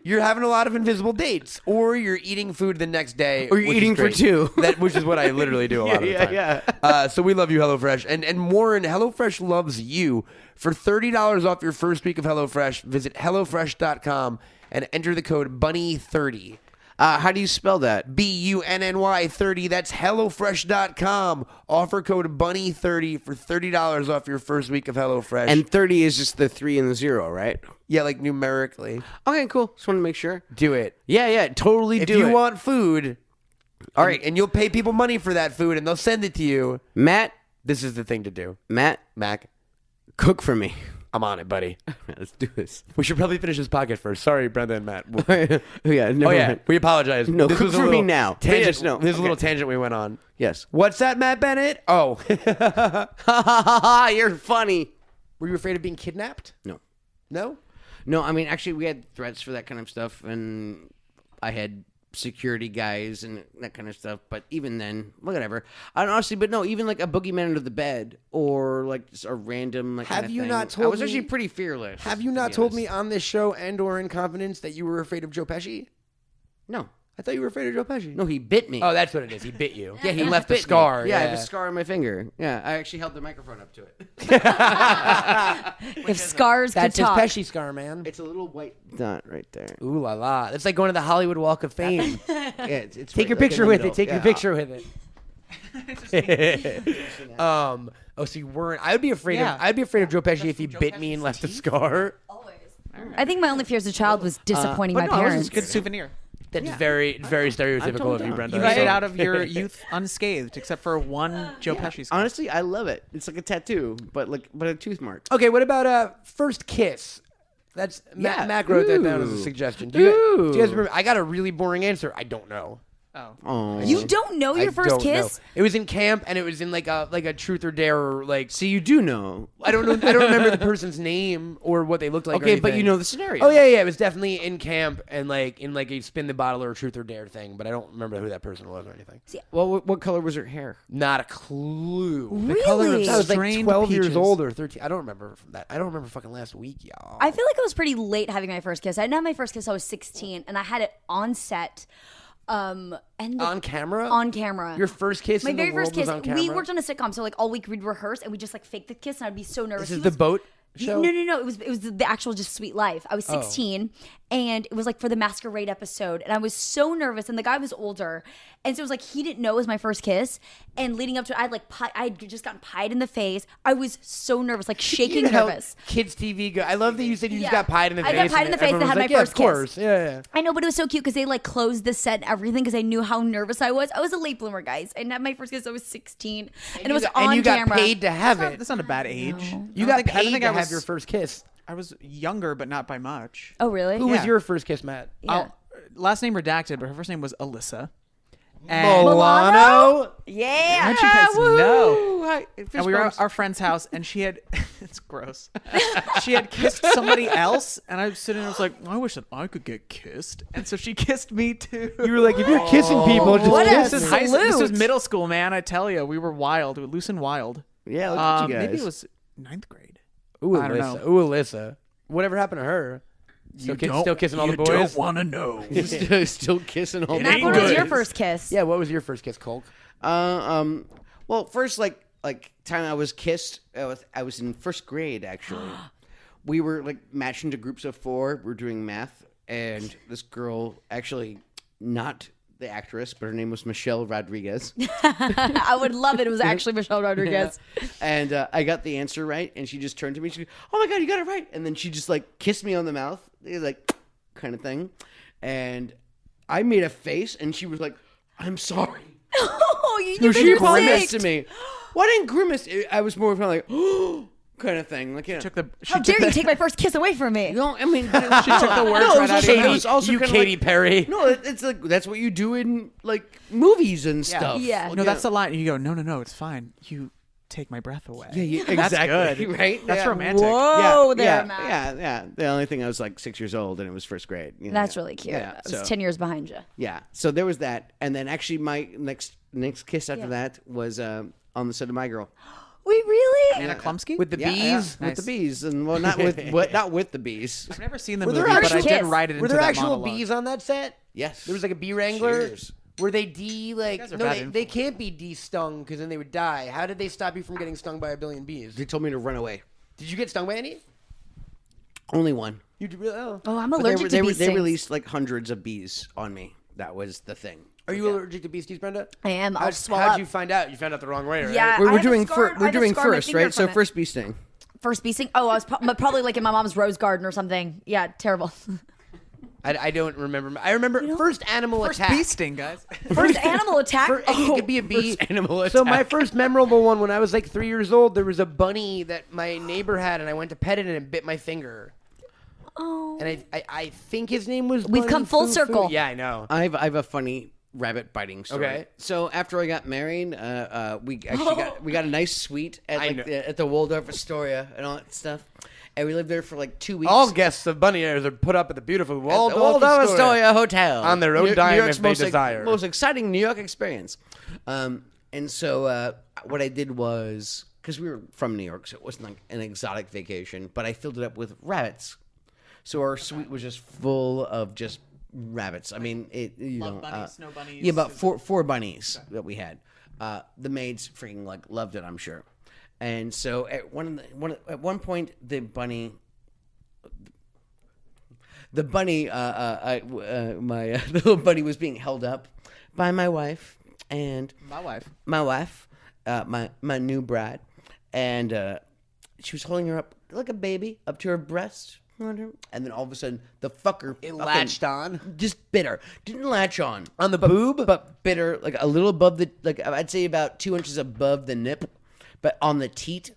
you're having a lot of invisible dates, or you're eating food the next day, Or you're which is eating for great. 2. Which is what I literally do a lot of the time. So we love you, HelloFresh, and Warren, HelloFresh loves you. For $30 off your first week of HelloFresh, visit HelloFresh.com and enter the code BUNNY30. How do you spell that? BUNNY 30. That's HelloFresh.com. Offer code BUNNY30 for $30 off your first week of HelloFresh. And 30 is just the 3 and the 0, right? yeah, like numerically. Okay, cool. Just want to make sure. Do it. Yeah, totally If do you it. want food, all right, and you'll pay people money for that food and they'll send it to you, Matt, this is the thing to do. Matt, Mac, cook for me. I'm on it, buddy. Let's do this. We should probably finish this podcast first. Sorry, Brenda and Matt. Yeah, We apologize. No, This cook was a for me little now. Tangent, Yes, no. This is a little Okay. tangent we went on. Yes. What's that, Matt Bennett? Oh. You're funny. Were you afraid of being kidnapped? No. No? No, I mean, actually, we had threats for that kind of stuff, and I had security guys and that kind of stuff. But even then, whatever. I honestly, but no, even like a boogeyman under the bed or like just a random like. Have kind of you thing. not told I was me- actually pretty fearless. Have you to not be told honest. me on this show and/or in confidence that you were afraid of Joe Pesci? No. I thought you were afraid of Joe Pesci. No, he bit me. Oh, that's what it is. He bit you. yeah, he left bit a me. scar. Yeah, I have a scar on my finger. Yeah, I actually held the microphone up to it. If scars That's could his talk. Pesci scar, man. It's a little white dot right there. Ooh la la. That's like going to the Hollywood Walk of Fame. Yeah, it's Take your right, like, picture in the with it. middle. Take your Yeah. picture with it. Oh, so you weren't. I would be afraid Yeah. of. I'd be afraid of Joe Pesci if he bit me and left a scar. I think my only fear as a child was disappointing but my no, I was parents. just Good souvenir. That's very stereotypical toned of you, down. Brenda. You made So- it out of your youth unscathed, except for one Joe Pesci scar. Honestly, I love it. It's like a tattoo, but a tooth mark. Okay, what about first kiss? That's Yeah. Mac wrote that down as a Ooh. suggestion. Do you guys Ooh. remember? I got a really boring answer. I don't know. Oh. Oh, You don't know I your first don't know. kiss? It was in camp, and it was in like a truth or dare. Or like, See, you do know. I don't know. I don't remember the person's name or what they looked like. or Okay, but you anything. know the scenario. Oh yeah. It was definitely in camp and like in like a spin the bottle or a truth or dare thing. But I don't remember who that person was or anything. Well, what color was her hair? Not a clue. Really? I was like Strained 12 years peaches. old or 13. I don't remember from that. I don't remember fucking last week, y'all. I feel like I was pretty late having my first kiss. I didn't have my first kiss. I was 16, and I had it on set. And on camera. on camera. Your first kiss. my in very the first world kiss. was on camera? We worked on a sitcom, so like all week we'd rehearse and we'd just like fake the kiss, and I'd be so nervous. This is He the boat was- show. No. It was the actual just Sweet Life. I was Oh. 16, and it was like for the Masquerade episode, and I was so nervous. And the guy was older, and so it was like he didn't know it was my first kiss. And leading up to it, I had just gotten pied in the face. I was so nervous, like shaking You know how nervous. Kids TV go. I love that you said you just Yeah. got pied in the I face. got pied in and the face. They everyone had was my like, yeah, first of course. kiss. Yeah. I know, but it was so cute because they like closed the set and everything because I knew how nervous I was. I was a late bloomer, guys. I didn't have my first kiss. I was 16, and it was on and you got camera. paid to have it. That's not a bad age. You I got don't think- I don't paid think to I have was- your first kiss. I was younger, but not by much. Oh, really? Who was Yeah. your first kiss, Matt? Yeah. Last name redacted, but her first name was Alyssa. Milano. Yeah. How'd you guys know? Hi. And we were at our friend's house, and she had it's gross. She had kissed somebody else, and I was sitting there, I was like, I wish that I could get kissed. And so she kissed me too. You were like, if you're kissing people, just What a kiss This is, me. this was salute. middle school, man. I tell you, we were wild. We were loose and wild. Yeah, look at you guys. Maybe it was 9th grade. Ooh, I don't know. Alyssa. Ooh, Alyssa. Whatever happened to her? Still kissing all the boys? want to know. still kissing all Matt, the what was boys. your first kiss? Yeah, what was your first kiss, Colk? Well, first like time I was kissed, I was in first grade actually. We were like matched into groups of 4. We were doing math, and this girl, actually not the actress, but her name was Michelle Rodriguez. I would love it. It was actually Michelle Rodriguez. And I got the answer right, and she just turned to me. She goes, "Oh my god, you got it right!" And then she just like kissed me on the mouth, like kind of thing. And I made a face, and she was like, "I'm sorry." Oh, you No, made she her grimaced sick. to me. Well, I didn't grimace. I was more kind of like, "Oh," kind of thing. Like, you know. How dare you take my first kiss away from me? No, I mean, She took the words no, it right was out of also, your it mouth. was also You kinda Katy like, Perry. No, it's like that's what you do in like movies and stuff. Yeah. Like, No, that's the line. You go, no, it's fine. You take my breath away. Yeah, That's exactly. good. Right? That's Yeah. romantic. Whoa, there, yeah, Matt. yeah. The only thing I was like 6 years old, and it was first grade. You know, That's yeah. really cute. Yeah, I was so 10 years behind you. yeah. So there was that, and then actually my next kiss after that was on the set of My Girl. Wait, really? Anna Klumsky? With the Yeah, bees? yeah, with the bees, and well, not with the bees. I've never seen the Were there movie, but I actual- did Kiss. write it into Were there that actual monologue. bees on that set? Yes, There was like a bee wrangler? Cheers. Were they like guys are no? bad They can't be de-stung because then they would die. How did they stop you from getting stung by a billion bees? They told me to run away. Did you get stung by any? Only one. You did really? Oh. Oh, I'm But allergic to bee they stings. released like hundreds of bees on me. That was the thing. Are you allergic to bee stings, Brenda? I am. I'll How'd, swell how'd up. you find out? You found out the wrong way, right? Yeah. I We're had a doing scar- I we're had a doing scar on my first, finger right? So from it. first bee sting. First bee sting? Oh, I was probably like in my mom's rose garden or something. Yeah, terrible. I don't remember. I remember first animal First attack. bee sting, guys. First animal attack? It could be a bee. animal So my first memorable one when I was like 3 years old, there was a bunny that my neighbor had, and I went to pet it, and it bit my finger. Oh. And I think his name was. We've Bunny come full Foo circle. Foo. Yeah, I know. I have a funny rabbit biting story. Okay. So after I got married, we actually got a nice suite at the Waldorf Astoria and all that stuff, and we lived there for like 2 weeks. All guests of Bunny Airs are put up at the beautiful at the Waldorf Astoria Hotel on their own New dime York's if they most desire. most exciting New York experience. And so what I did was, because we were from New York, so it wasn't like an exotic vacation, but I filled it up with rabbits. So our suite was just full of just rabbits. I mean, bunnies, snow bunnies. Yeah, about four bunnies that we had. The maids freaking loved it, I'm sure. And so at one point, the little bunny was being held up by my wife and my new bride, and she was holding her up like a baby up to her breast. And then all of a sudden, the fucker latched on. Just bit her. Didn't latch on the boob, but bit her like a little above the, like I'd say about 2 inches above the nip, but on the teat.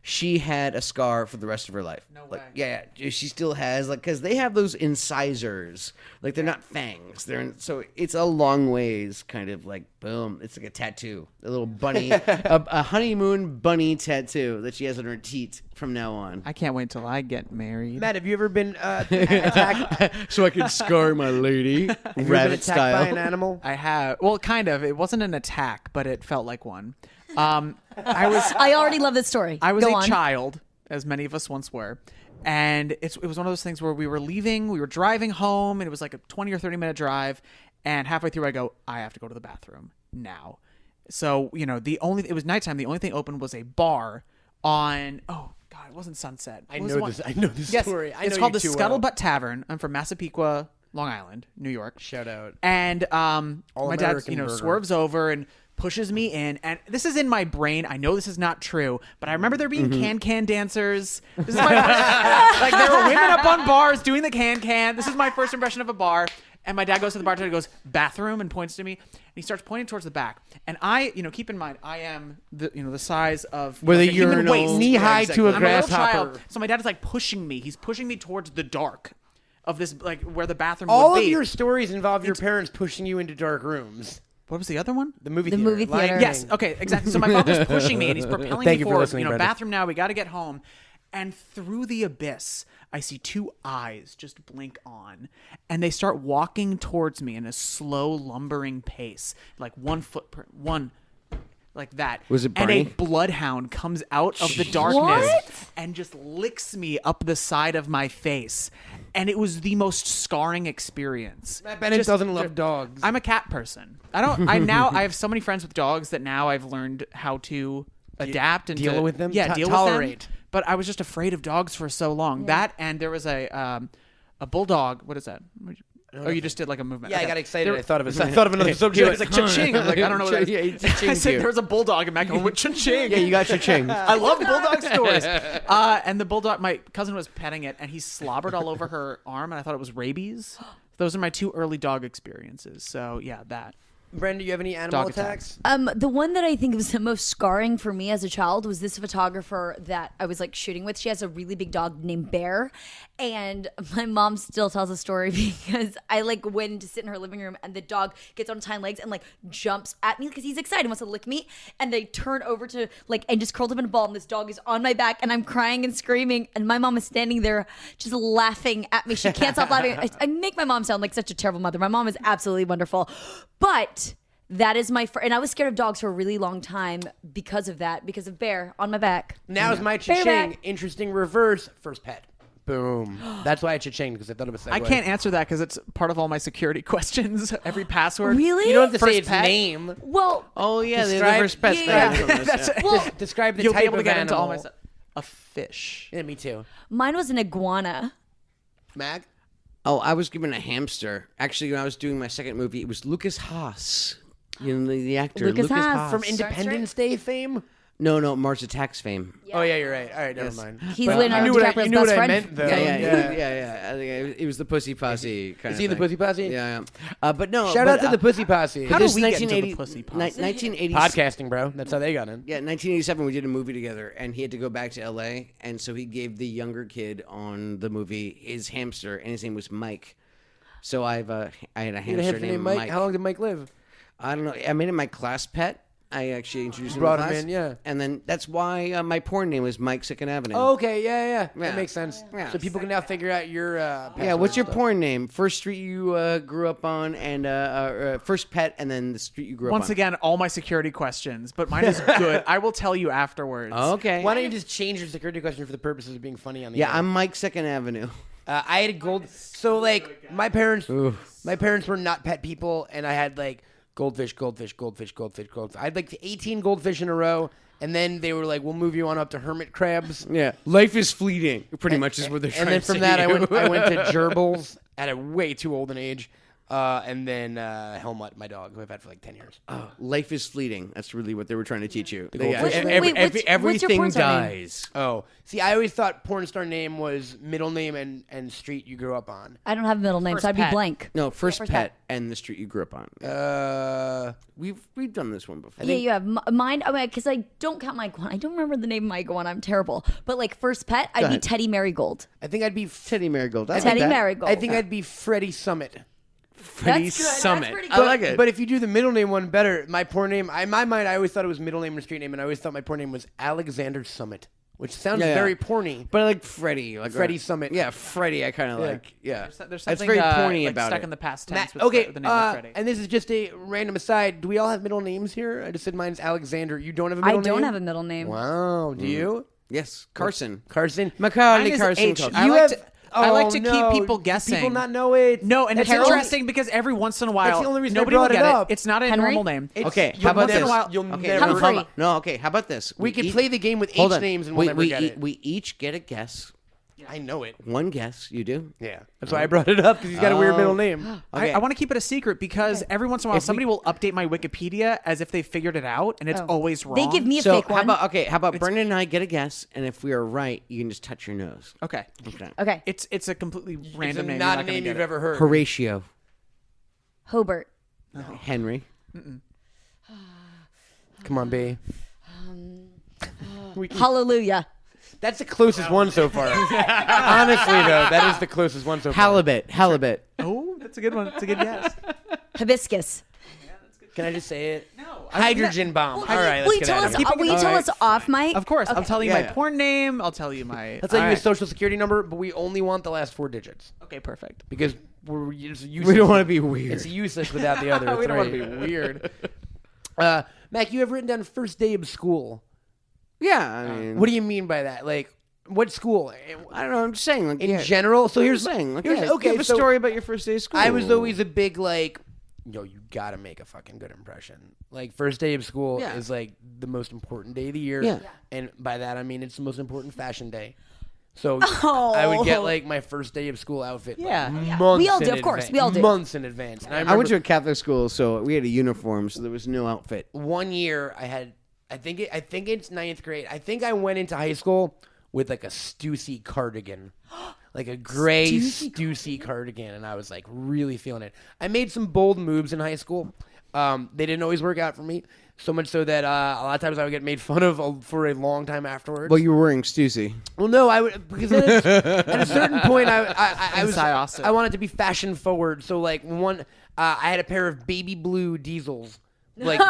She had a scar for the rest of her life. No way. Yeah, she still has, because they have those incisors, they're not fangs. So it's a long ways, kind of boom. It's like a tattoo, a little bunny, a honeymoon bunny tattoo that she has on her teat from now on. I can't wait till I get married. Matt, have you ever been attacked? So I can scar my lady, Have you ever been rabbit attacked style. by an animal? I have. Well, kind of. It wasn't an attack, but it felt like one. I already love this story. I was Go a on. child, as many of us once were, and it was one of those things where we were driving home, and it was like a 20 or 30-minute drive, and halfway through I go, I have to go to the bathroom now. So, it was nighttime. The only thing open was a bar on, oh God, it wasn't Sunset. I What was know the one? this. I know this Yes, story. I it's know called you the too well. Scuttlebutt Tavern. I'm from Massapequa, Long Island, New York. Shout out. And my dad, American burger. swerves over and pushes me in, and this is in my brain. I know this is not true, but I remember there being can dancers. This is my first, there were women up on bars doing the can. This is my first impression of a bar. And my dad goes to the bartender and goes, bathroom, and points to me, and he starts pointing towards the back. And I, keep in mind, I am the size of With a like human urinal. waist. Knee high to a I'm a little grasshopper. child, so my dad is pushing me. He's pushing me towards the dark of this, where the bathroom All would of be. your stories involve your parents pushing you into dark rooms. What was the other one? The movie The theater. movie Lion theater. Yes. King. Okay. Exactly. So my father's pushing me, and he's propelling Thank me you for forward. listening, Brenda. Bathroom now. We got to get home. And through the abyss, I see two eyes just blink on, and they start walking towards me in a slow, lumbering pace, like 1 foot per one. Like that. Was it And a Barney? bloodhound comes out of the darkness What? and just licks me up the side of my face. And it was the most scarring experience. Matt Bennett doesn't love dogs. I'm a cat person. I have so many friends with dogs that now I've learned how to adapt and deal with them? Yeah, deal Tolerate. with them. But I was just afraid of dogs for so long. That, and there was a bulldog. What is that? Oh, you just did like a movement. Yeah, I Okay. got excited. There- I thought of another subject. It's like cha-ching. I'm like, I don't know what that is. Yeah, cha-ching I said to you. there was a bulldog, and Mac went cha-ching. Yeah, you got your ching. I love bulldog stories. And the bulldog, my cousin was petting it, and he slobbered all over her arm, and I thought it was rabies. Those are my two early dog experiences. So yeah, that. Brenda, you have any animal Dog attacks? The one that I think was the most scarring for me as a child was this photographer that I was shooting with. She has a really big dog named Bear, and my mom still tells a story because I went to sit in her living room, and the dog gets on its hind legs and jumps at me because he's excited, wants to lick me, and they turn over to and just curled up in a ball, and this dog is on my back, and I'm crying and screaming, and my mom is standing there just laughing at me. She can't stop laughing. I make my mom sound like such a terrible mother. My mom is absolutely wonderful, but that is and I was scared of dogs for a really long time because of that, because of Bear on my back. Now is my Bear cha-ching. back. Interesting reverse. First pet. Boom. That's why I cha-chinged, because I thought of a segue. I can't answer that because it's part of all my security questions. Every password. Really? You don't have to First say its pet? name. Well, Oh yeah, the Describe- first pet. Yeah. That's it. well, Describe the You'll type be able to of get animal. into all my stuff. A fish. Yeah, me too. mine was an iguana. Mag? Oh, I was given a hamster. Actually, when I was doing my second movie, it was Lucas Haas. The actor. Lucas Haas. From Independence Day fame? No, Mars Attacks fame. Oh, yeah, you're right. All right, never Yes. mind. He's But Leonardo you knew DiCaprio's you knew best what I friend. meant, though. Yeah. I think it was the Pussy Posse kind Is of he in the thing. Pussy Posse? Yeah. But no. Shout out to the Pussy Posse. How did This we get into 1980 the Pussy Posse? 1980 Podcasting, bro. That's how they got in. Yeah, 1987 we did a movie together, and he had to go back to LA, and so he gave the younger kid on the movie his hamster, and his name was Mike. So I had a You had a hamster hamster named named Mike. Mike. How long did Mike live? I don't know. I made him my class pet. I actually introduced him Brought to him class. in, yeah. And then that's why my porn name was Mike Second Avenue. Oh, okay, yeah. That Yeah. makes sense. Yeah. So people can now figure out your Yeah, password what's your and stuff. porn name? First street you grew up on, and first pet, and then the street you grew up on. Once again, all my security questions, but mine is good. I will tell you afterwards. Okay. Why don't you just change your security question for the purposes of being funny on the Yeah, air? I'm Mike Second Avenue. I had a gold. So like my parents were not pet people, and I had like goldfish. I had like 18 goldfish in a row, and then they were like, "We'll move you on up to hermit crabs." Yeah, life is fleeting. Pretty much is what they're trying And then to from say that, to I you. went to gerbils at a way too old an age, and then Helmut, my dog, who I've had for like 10 years. Life is fleeting. That's really what they were trying to teach you. goldfish. What's your everything porn star name? dies. Oh, see, I always thought porn star name was middle name and street you grew up on. I don't have a middle name, First so I'd be pet. blank. No, first first pet pet. and the street you grew up on. We've done this one before. Yeah, you have mine. Oh, because I don't count my iguana. I don't remember the name of my iguana. I'm terrible. But like first pet, I'd be ahead. Teddy Marigold. I think I'd be Teddy Marigold. I like Teddy that. Marigold. I think I'd be Freddie Summit. Freddie That's good. That's Summit. pretty I good. like it. But if you do the middle name one better, my porn name, in my mind, I always thought it was middle name and street name, and I always thought my porn name was Alexander Summit, which sounds Yeah. very porny. But I like Freddie. Like Freddie Summit. Yeah, Freddie. I kind of Yeah. like. Yeah, There's that's something very porny like about stuck it. in the past Matt, tense with okay, the name of Freddie. and this is just a random aside. Do we all have middle names here? I just said mine's Alexander. You don't have a I middle name? don't have a middle name. Wow, do you? Yes, Carson. Carson? Macaulay Mine is Carson. H. Culkin. I You like have- to- I like oh, to no. keep people guessing. People not know it. No, and it's That's the only- interesting because every once in a while, the only reason I nobody will brought it get it. up. It's not a Henry? normal name. Okay, You'll how about never- this? once in a while, you'll okay, never- how Humphrey. about- no, okay. How about this? We could each- play the game with Hold H on. names and we'll never get it. We each get a guess. I know it. One guess. You do. Yeah. That's why I brought it up, because he's got a weird middle name. Okay. I want to keep it a secret because every once in a while somebody will update my Wikipedia as if they figured it out, and it's always wrong. They give me a So fake how one. about how about Brenda and I get a guess, and if we are right, you can just touch your nose. Okay. Okay. Okay. It's a completely It's random name. not You're a name gonna you've get it. ever heard. Horatio. Hobart. Henry. Come on, B. Hallelujah. That's the closest one so far. Honestly, though, that is the closest one so far. Halibut. Oh, that's a good one. That's a good guess. Hibiscus. Can I just say it? No. Hydrogen bomb. All right, Will let's you get tell out us? of here. Will you tell us off mic? Of course. I'll tell you Yeah, my yeah. porn name. I'll tell you my. Let's tell you All a right. social security number, but we only want the last 4 digits Okay, perfect. because we're it's useless. We don't want to be weird. It's useless without the other. We don't want to It's be weird. right. Mac, you have written down first day of school. Yeah, I mean, What do you mean by that? Like, what school? I don't know. I'm just saying, like, In yeah. general? So I'm here's saying, like, here's yeah, okay. Give a so story about your first day of school. I was always a big like, yo, you gotta make a fucking good impression. Like first day of school Yeah. is like the most important day of the year. Yeah. And by that I mean it's the most important fashion day. So I would get like my first day of school outfit. Yeah. Months We all in do, of course. advance. We all do. Months in advance. And I went to a Catholic school, so we had a uniform, so there was no outfit. one year I had I think it's 9th grade. I think I went into high school with like a Stussy cardigan. Like a gray Stussy cardigan, and I was like really feeling it. I made some bold moves in high school. They didn't always work out for me, so much so that a lot of times I would get made fun of for a long time afterwards. Well, you were wearing Stussy. Well, no, I would because then at a certain point I was Cy Austin. I wanted to be fashion forward. So like I had a pair of baby blue diesels. Like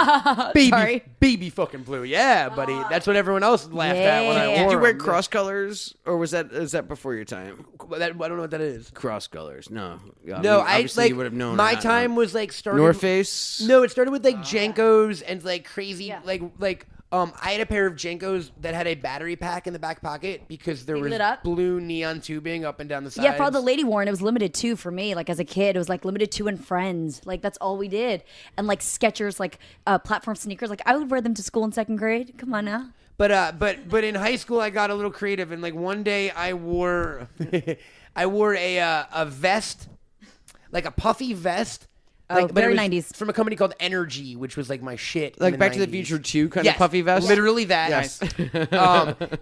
Sorry. baby fucking blue, yeah, buddy. That's what everyone else laughed at when I Yeah. wore. Did you wear them. cross colors, or is that before your time? I don't know what that is. Cross colors, no. No, I obviously like you would have known. my that. time was like started. North Face. No, it started with like Jenkos and like crazy Yeah. like I had a pair of Jenkos that had a battery pack in the back pocket because there was lit up? blue neon tubing up and down the sides. Yeah, for all the lady worn, it was limited to for me. Like as a kid, it was like limited to and friends. Like that's all we did. And like Skechers, like platform sneakers. Like I would wear them to school in 2nd grade. Come on now. But in high school I got a little creative and like one day I wore a vest, like a puffy vest. Oh, Like, but it very was 90s. from a company called Energy, which was like my shit. in Like the Back to the 90s. Future 2 kind Yes, of puffy vest? Literally that. Yes.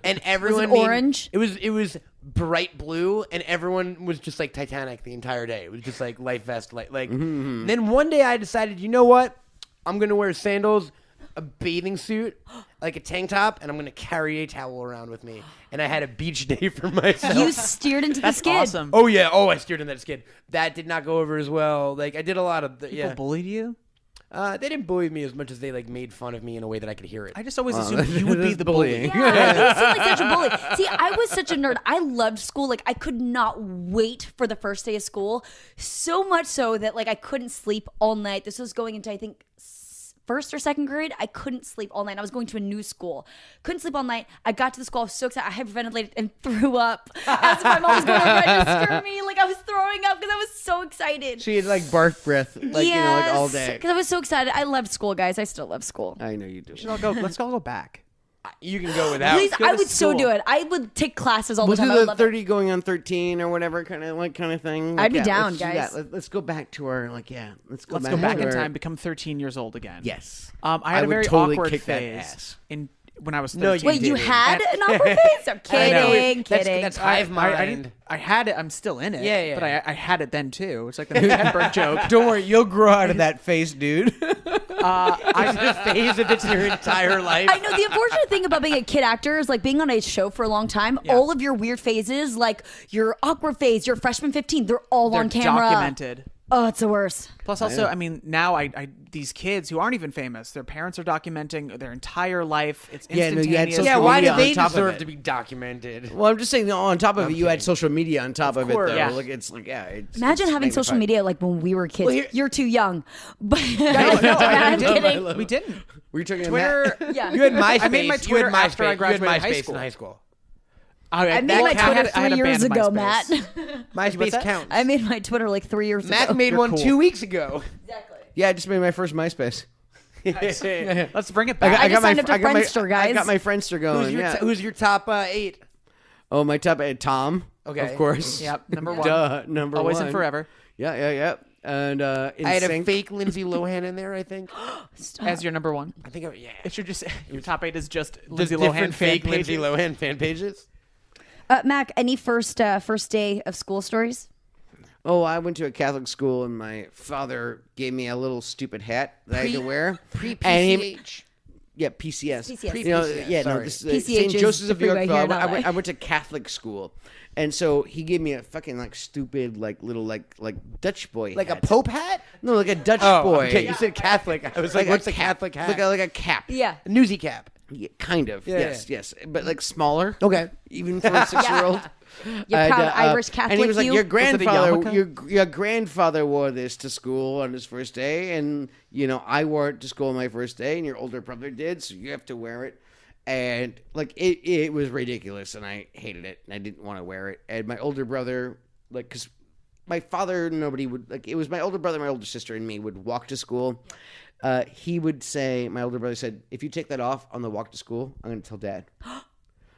And everyone orange? It was bright blue, and everyone was just like Titanic the entire day. It was just like life vest, like. Mm-hmm. Then one day I decided, you know what? I'm gonna wear sandals. a bathing suit, like a tank top, and I'm gonna carry a towel around with me. And I had a beach day for myself. You steered into the That's skid. awesome. Oh yeah. Oh, I steered in that skid. That did not go over as well. Like I did a lot of People bullied you? They didn't bully me as much as they like made fun of me in a way that I could hear it. I just always assumed you would be that's the bullying. bully. Yeah, you seem like such a bully. See, I was such a nerd. I loved school. Like, I could not wait for the first day of school. So much so that, like, I couldn't sleep all night. This was going into, I think, first or second grade. I couldn't sleep all night. I was going to a new school. Couldn't sleep all night. I got to the school. I was so excited. I hyperventilated and threw up. As if my mom was going to register me. Like, I was throwing up because I was so excited. She had like barf breath, like like all day. Because I was so excited. I loved school, guys. I still love school. I know you do. Let's all go back. You can go without. Please, go I to would so school. do it. I would take classes all We'll the time. do I would the love 30 going on 13 or whatever kind of thing. I'd be yeah, down, let's do guys. that. Let's go back to our Let's go Let's go back to in our- time, become 13 years old again. Yes. I had a would very totally awkward kick that phase ass. when I was 13. No, you Wait, you didn't. had an awkward face? I'm kidding, kidding. That's hive mind. I had it. I'm still in it. Yeah, yeah. But I had it then too. It's like the Edinburgh joke. Don't worry, you'll grow out of that face, dude. I just phase if it's your entire life. I know the unfortunate thing about being a kid actor is like being on a show for a long time. All of your weird phases, like your awkward phase, your freshman 15, they're all They're on camera. documented. Oh, it's the worst. Plus, also, I mean, now these kids who aren't even famous, their parents are documenting their entire life. It's Yeah, no, instantaneous. you had social yeah, why media do on they top of deserve it. to be documented? Well, I'm just saying, on top of it, you had kidding. social media on top of it, course. though. Yeah. Like, it's like, yeah. Imagine it's having social magnified. media like when we were kids. Well, here- You're too young. But I I'm kidding. We didn't. Were you talking Twitter. Yeah. You had MySpace. I made my Twitter you had after I MySpace. You had graduated high MySpace school. in high school. I made my Twitter 3 years ago, Matt. MySpace that? counts. I made my Twitter like 3 years Mac ago. made You're one cool. 2 weeks ago. Yeah, I just made my first MySpace. Let's bring it I back. just signed up to I got my- Friendster, I guys. got my Friendster going. Who's your top 8? Oh, my top Tom. Okay. Of course. Yep, number one. Duh, number Always one. and forever. Yeah. And I had a NSYNC. fake Lindsay Lohan in there, I think. As your number one. I think, yeah. It should just your top 8 is just Just Lindsay different Lohan fan fake Lindsay pages. Lohan fan pages. Mac, any first day of school stories? Oh, I went to a Catholic school, and my father gave me a little stupid hat that I had to wear. And Pre-PCH. Yeah, PCS. PCS. You know, Pre-PCS, yeah, no, sorry. this PCH St. is Joseph's the of Yorkville. freeway here in I LA. went to Catholic school, and so he gave me a fucking like stupid like little like Dutch boy Like hat. a Pope hat? No, like a Dutch Oh, boy. okay. You said Catholic. I was like, what's a Catholic hat? Like a cap. Yeah. A newsy cap. Yeah, kind of. Yeah, yes, but like smaller. Okay. Even for a 6-year-old. You're proud Irish Catholic. And he was like, you? your it a grandfather, yarmulke? your grandfather wore this to school on his first day, and I wore it to school on my first day, and your older brother did, so you have to wear it. And like it was ridiculous, and I hated it, and I didn't want to wear it. And my older brother, like, because my father, nobody would like. It was my older brother, my older sister, and me would walk to school. He would say, my older brother said, if you take that off on the walk to school, I'm going to tell Dad.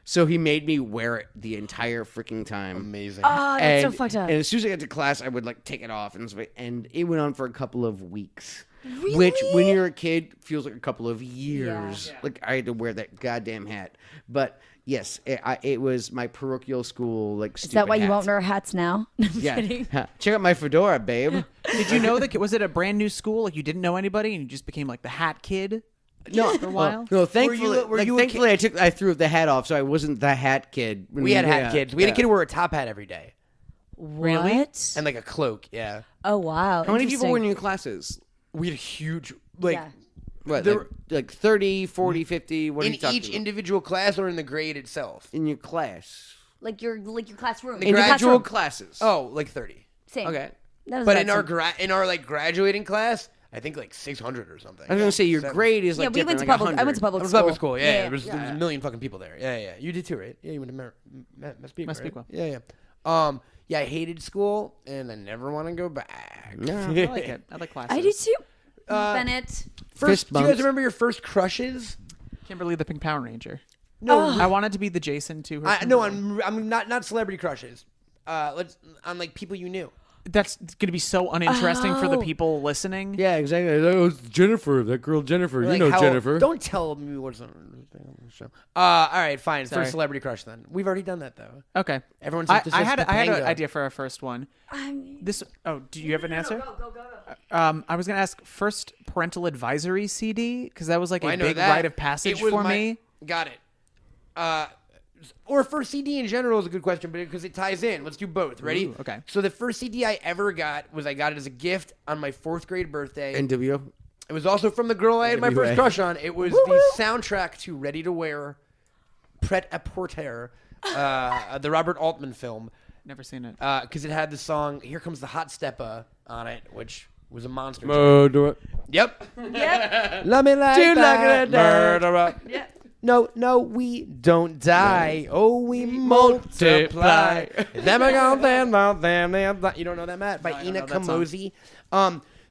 So he made me wear it the entire freaking time. Amazing. Oh, that's so fucked up. And as soon as I got to class, I would like take it off, and it went on for a couple of weeks. Really? Which, when you're a kid, feels like a couple of years. Like I had to wear that goddamn hat. But yes, it was my parochial school. Like, Is that why you won't wear hats now? I'm Yeah. kidding. Check out my fedora, babe. Did you know that? Was it a brand new school? Like you didn't know anybody, and you just became like the hat kid? No, for a while. No, thankfully, were you a thankfully I threw the hat off, so I wasn't the hat kid. We had hat kids. We had a kid who wore a top hat every day. Really? What? And like a cloak, yeah. Oh, wow. How many people Interesting. were in your classes? We had huge, like, Yeah. What, There- like 30, 40, 50? What are in you talking each about? individual class or in the grade itself? In your class? Like your classroom. The Your Individual classroom. classes. Oh, like 30. Same. Okay. That was But about in our like graduating class, I think like 600 or something. I was going to say your Seven. grade is Yeah, like we went different, to like public. I went to 100. public It was school. public school, yeah. There was yeah. a million fucking people there. Yeah. You did too, right? Yeah, you went to Massapequa. Yeah. Yeah, I hated school, and I never want to go back. Yeah. I like it. I like classes. I do too. Bennett. First, Fist do you bumps. guys remember your first crushes? Kimberly the Pink Power Ranger. No, I wanted to be the Jason to her. no, I'm not celebrity crushes. Let's on like people you knew. That's going to be so uninteresting for the Oh. people listening. Yeah, exactly. Oh, it's Jennifer, that girl Jennifer. Like you know how- Jennifer. Don't tell me what's on the show. All right, fine. Sorry. First celebrity crush then. We've already done that though. Okay. Everyone's I like, this is had an Topanga. idea for our first one. I mean, This. Oh, do you have an answer? go. I was gonna ask first parental advisory CD because that was like I a know big that. rite of passage It was for my- me. Got it. Or first CD in general is a good question, but because it ties in. Let's do both. Ready? Ooh, okay. So the first CD I ever got I got it as a gift on my 4th grade birthday. NWO. It was also from the girl I had my first NWA. crush on. It was the soundtrack to Ready to Wear, Pret-a-Porter, the Robert Altman film, Never seen it. because it had the song "Here Comes the Hot Stepper" on it, which was a monster. Do it. Yep. Yep. Let me like Dude, that. like that. Murderer. Yeah. No, we don't die. Oh, we multiply. Them gone, them. You don't know that, Matt? By I don't Ina know that song. Kamosi.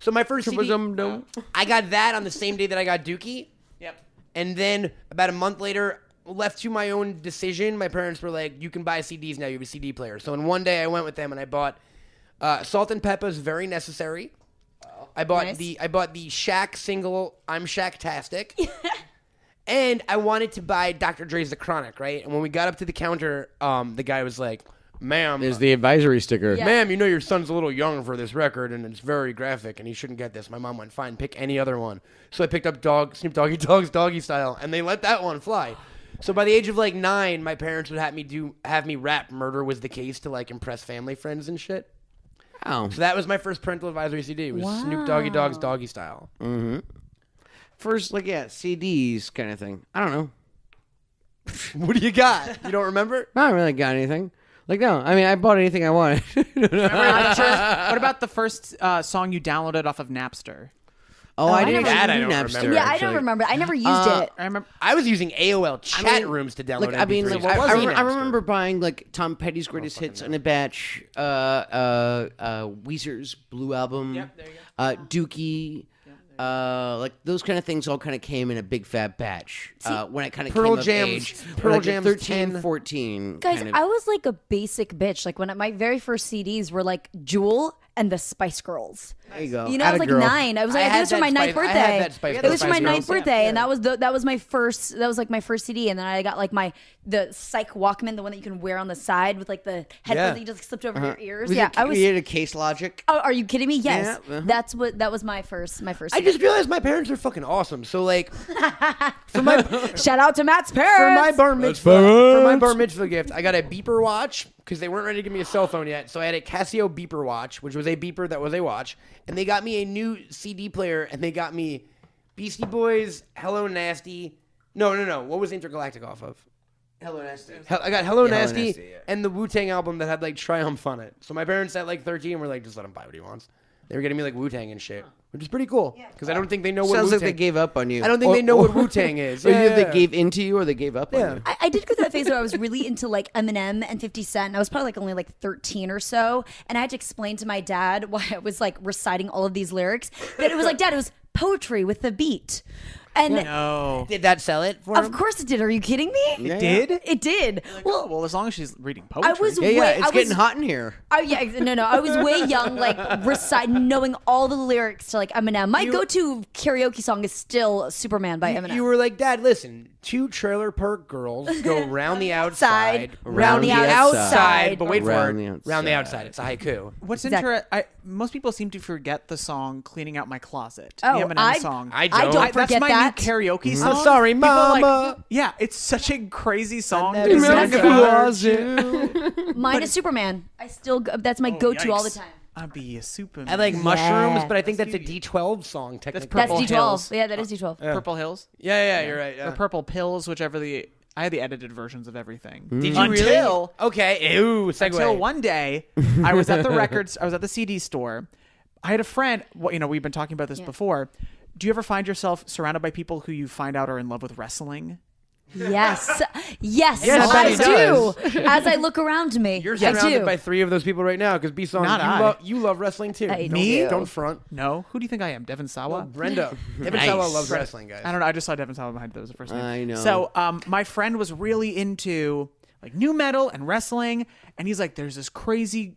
So my first CD, Dum-dum-dum. I got that on the same day that I got Dookie. Yep. And then about a month later, left to my own decision, my parents were like, you can buy CDs now. You have a CD player. So in one day I went with them and I bought Salt and Pepper's Very Necessary. I bought Nice. the Shaq single, I'm Shaq-tastic. And I wanted to buy Dr. Dre's The Chronic, right? And when we got up to the counter, the guy was like, ma'am, There's the advisory sticker. Yeah. ma'am, you know your son's a little young for this record, and it's very graphic, and he shouldn't get this. My mom went, fine, pick any other one. So I picked up Snoop Doggy Dogg's Doggy Style, and they let that one fly. So by the age of like 9, my parents would have me rap "Murder Was the Case" to like impress family friends and shit. Oh. So that was my first parental advisory CD. It was Snoop Doggy Dogg's Doggy Style. First, CDs kind of thing. I don't know. What do you got? You don't remember? I don't really got anything. No, I mean, I bought anything I wanted. What about the first song you downloaded off of Napster? Oh, I didn't never- That I actually do don't Napster. remember. Yeah, I actually. don't remember. I never used it. I remember. I was using AOL chat rooms to download MP3s. What was I Napster? remember buying Tom Petty's greatest hits in a batch, Weezer's Blue Album, Yep, there you Dookie, those kind of things all kind of came in a big fat batch when I kind of Pearl came Jam's- of age. Pearl Like, Jam's 13, 10. 14. Guys, kind of. I was like a basic bitch. Like when my very first CDs were like Jewel and the Spice Girls. There you go. You know, I was like Atta girl. 9. I was like, I I did had this for that my ninth Spice- I birthday. had that Spice It was for Girls. my ninth Spice birthday, and that was my first. That was like my first CD, and then I got like the Psych Walkman, the one that you can wear on the side with like the headphones Yeah. that you just slipped over your ears. Was Yeah, it, I was. You had a Case Logic. Oh, are you kidding me? Yes, Yeah, that was my first. I CD. just realized my parents are fucking awesome. So like, for my Shout out to Matt's for parents. my bar mitzvah gift, I got a beeper watch because they weren't ready to give me a cell phone yet. So I had a Casio beeper watch, which was a beeper that was a watch, and they got me a new CD player, and they got me Beastie Boys, Hello Nasty. No. What was Intergalactic off of? Hello, Nasty. I got Hello Yeah, Hello Nasty, Nasty, yeah. and the Wu-Tang album that had like Triumph on it. So my parents at like 13 were like, just let him buy what he wants. They were getting me like Wu-Tang and shit, which is pretty cool because I don't think they know what Sounds Wu-Tang. like they gave up on you. I don't think they know what Wu-Tang is. Or either Yeah. they gave into you or they gave up on you. I did go through that phase where I was really into like Eminem and 50 Cent. And I was probably like only like 13 or so. And I had to explain to my dad why I was like reciting all of these lyrics. That it was like, Dad, it was poetry with the beat. And No. Did that sell it for him? of course it did. Are you kidding me? Yeah, Did? It did. Well, as long as she's reading poetry. I was Yeah, way, it's I getting was, hot in here. Oh yeah, no. I was way young, like knowing all the lyrics to like Eminem. My go-to karaoke song is still "Superman" by Eminem. You were like, Dad, listen, 2 trailer park girls go round the outside, round the outside, but wait for Round it, the round the outside. outside. It's a haiku. What's Exactly. most people seem to forget the song "Cleaning Out My Closet." Oh, the Eminem I- song. I I don't. don't forget That's my that. new karaoke song. I'm sorry, People are like, Mama. yeah, it's such a crazy song. never to meant sing to about. Mine is Superman. I still that's my go-to all the Yikes. time. I'll be a Superman. I like mushrooms, but I think That's that's a D12 song technically. That's Purple D12. Hills. Yeah, that is D12. Purple Hills Yeah, you're right. Yeah. or Purple Pills, whichever I had the edited versions of everything. Did you Until really? Okay. Ew. Segue. Until one day, I was at the CD store. I had a friend. We've been talking about this before. Do you ever find yourself surrounded by people who you find out are in love with wrestling? Yes, Yes, I he do. As I look around me, You're I surrounded do. by 3 of those people right now because B-Song, Not I. you love wrestling too. I Don't- do. Don't front. No. Who do you think I am? Devin Sawa? Brenda. Devin Nice. Sawa loves wrestling, guys. I don't know. I just saw Devin Sawa behind those the first name. I know. So my friend was really into like new metal and wrestling, and he's like, "There's this crazy,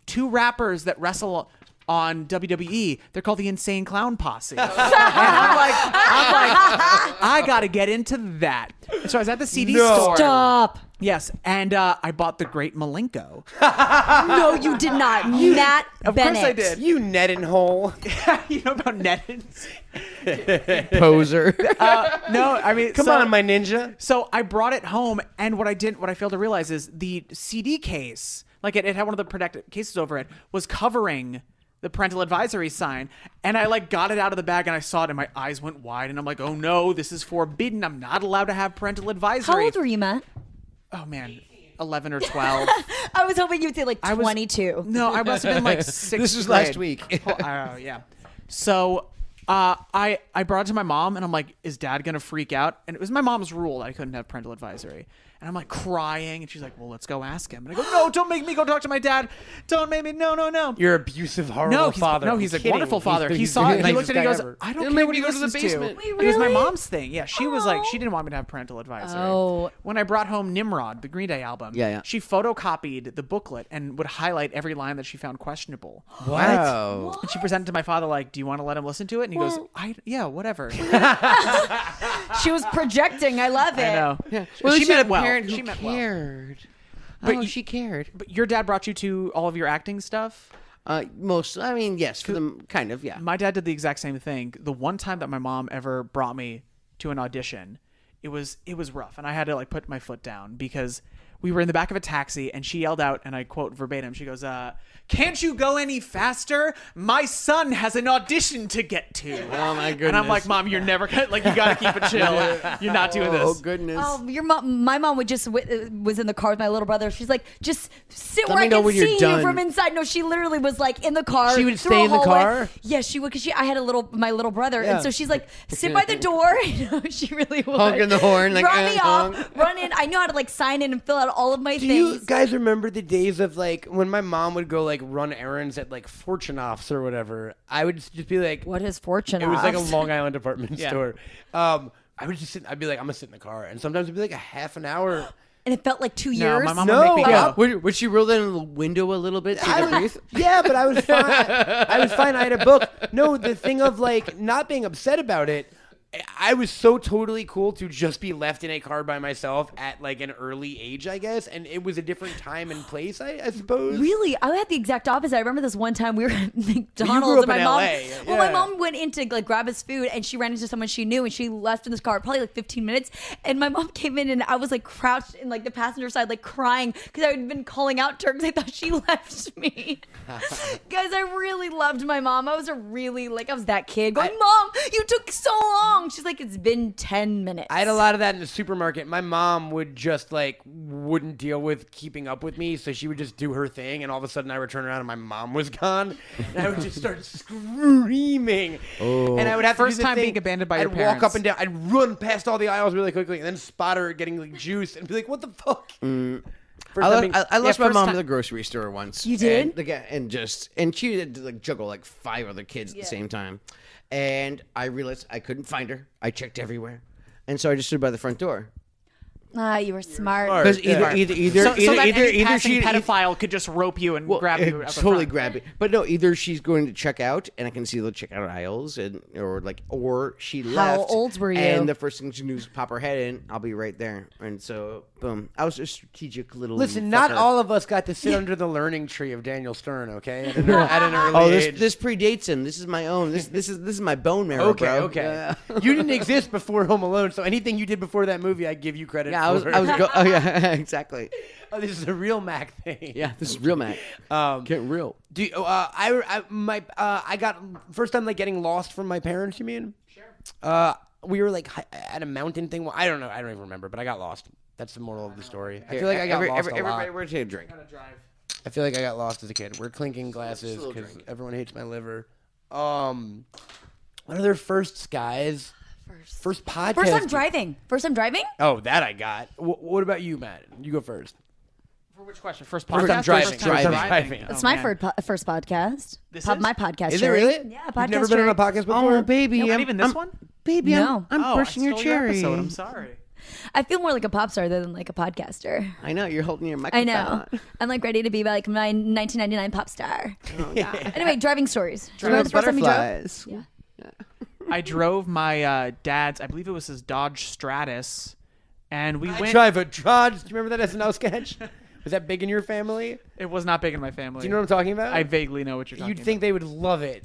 2 rappers that wrestle on WWE. They're called the Insane Clown Posse. And I'm like, I got to get into that. So I was at the CD store. Stop. Yes, and I bought the Great Malenko. No, you did not. Matt Of Bennett. course I did. You net and hole. You know about Nettins? Poser. No, I mean, Come on, my ninja. So I brought it home, and what I failed to realize is the CD case, like it had one of the protective cases over it, was covering the parental advisory sign, and I like got it out of the bag, and I saw it, and my eyes went wide, and I'm like, oh no, this is forbidden. I'm not allowed to have parental advisory. How old were you, Matt? Oh man, 11 or 12. I was hoping you'd say like 22. No, I must have been like 6th This was grade. last week. Yeah. So I brought it to my mom, and I'm like, is Dad gonna freak out? And it was my mom's rule that I couldn't have parental advisory. And I'm like crying, and she's like, well, let's go ask him. And I go, no, don't make me go talk to my dad. Don't make me. No. You're abusive, horrible father. No, he's a kidding. wonderful father. He He's saw the it, and he looked nicest at it, and he guy goes, ever. I don't It'll care make what me he go to the listens basement. to. Wait, It was my really? mom's thing. Yeah, she was like, she didn't want me to have parental advisory. Oh. When I brought home Nimrod, the Green Day album, Yeah. she photocopied the booklet and would highlight every line that she found questionable. Wow. And she presented to my father like, do you want to let him listen to it? And he goes, yeah, whatever. She was projecting. I love it. I know. Yeah. Well, she she meant a well. parent who She meant well. cared. But Oh, you- she cared. But your dad brought you to all of your acting stuff? Yes, for them, kind of, yeah. My dad did the exact same thing. The one time that my mom ever brought me to an audition, it was rough, and I had to like put my foot down because we were in the back of a taxi, and she yelled out, and I quote verbatim, she goes, can't you go any faster? My son has an audition to get to. Oh, my goodness. And I'm like, Mom, you're never gonna, like, you gotta keep it chill. You're not doing Oh, this. goodness. Oh, your mom! My mom would just was in the car with my little brother. She's like, just sit Let where me I know can when you're see you done. from inside. No, she literally was like in the car. She would through stay a in the hallway. car? Yeah, she would because I had my little brother, Yeah. and so she's like, sit by the door. You know, she really would. Honking the horn, like, run me honk. off, run in. I know how to like sign in and fill out all of my Do you things. guys remember the days of like when my mom would go like run errands at like Fortune Offs or whatever? I would just be like, What is fortune? it was like a Offs? Long Island department store. I would just sit. I'd be like, I'm gonna sit in the car, and sometimes it'd be like a half an hour. and it felt like 2 No, years. my mom No, would make me yeah. go. Would she roll that in the window a little bit so you could breathe? Yeah, but I was fine. I was fine. I had a book. No, the thing of like not being upset about it. I was so totally cool to just be left in a car by myself at like an early age, I guess, and it was a different time and place, I suppose. Really, I had the exact opposite. I remember this one time we were at grew McDonald's, up and my in mom. LA, Well, my yeah. mom went in to like grab his food, and she ran into someone she knew, and she left in this car probably like 15 minutes. And my mom came in, and I was like crouched in like the passenger side, like crying because I had been calling out to her because I thought she left me. Guys, I really loved my mom. I was that kid going, Mom, you took so long. She's like, it's been 10 minutes. I had a lot of that in the supermarket. My mom would just like wouldn't deal with keeping up with me, so she would just do her thing, and all of a sudden I would turn around and my mom was gone, and I would just start screaming. And I would have First to do the time thing. being abandoned by I'd your walk up parents. and down. I'd run past all the aisles really quickly, and then spot her getting like juice, and be like, "What the fuck?" I lost my first mom time- to the grocery store once. You did? And she had to like juggle like 5 other kids at the same time. And I realized I couldn't find her. I checked everywhere. And so I just stood by the front door. You were smart. Because either So that any passing she pedophile could just rope you and grab you. out the totally front. grab it. But no, either she's going to check out, and I can see the checkout aisles, or she left. old were you? And the first thing she knew was pop her head in. I'll be right there. And so, boom. I was a strategic little. Listen, not fucker. all of us got to sit under the learning tree of Daniel Stern. Okay, at an early age. This predates him. This is my own. This is my bone marrow, Okay, bro. okay. Yeah. You didn't exist before Home Alone, so anything you did before that movie, I give you credit Yeah, for. oh yeah, exactly. Oh, this is a real Mac thing. Yeah, this is real, Matt. Getting real. Do you, I got first time like getting lost from my parents. You mean? Sure. We were like at a mountain thing. Well, I don't know. I don't even remember, but I got lost. That's the moral of the story. I feel like I got lost a lot. Everybody, we're taking a drink. I feel like I got lost as a kid. We're clinking glasses because everyone hates my liver. What are their firsts, guys? First podcast. First time driving. First time driving? Oh, that I got. What about you, Matt? You go first. For which question? First First podcast? time or driving. First time First time driving. It's Oh, my man. first podcast. This is? My podcast. Is it Sherry. really? Yeah, You've podcast. never been on a Sherry. podcast before? Oh, baby. Not even this one? Baby, No. I'm Oh, brushing I your stole cherry. episode. I'm sorry. I feel more like a pop star than like a podcaster. I know you're holding your I microphone. know. I'm like ready to be like my 1999 pop star. Oh, God. Anyway, driving stories. Driving Remember the first time you drove? butterflies. Yeah. I drove my dad's, I believe it was his Dodge Stratus, and we went. Drive a Dodge. Do you remember that SNL sketch? Was that big in your family? It was not big in my family. Do you know what I'm talking about? I vaguely know what you're talking You'd think they would love it.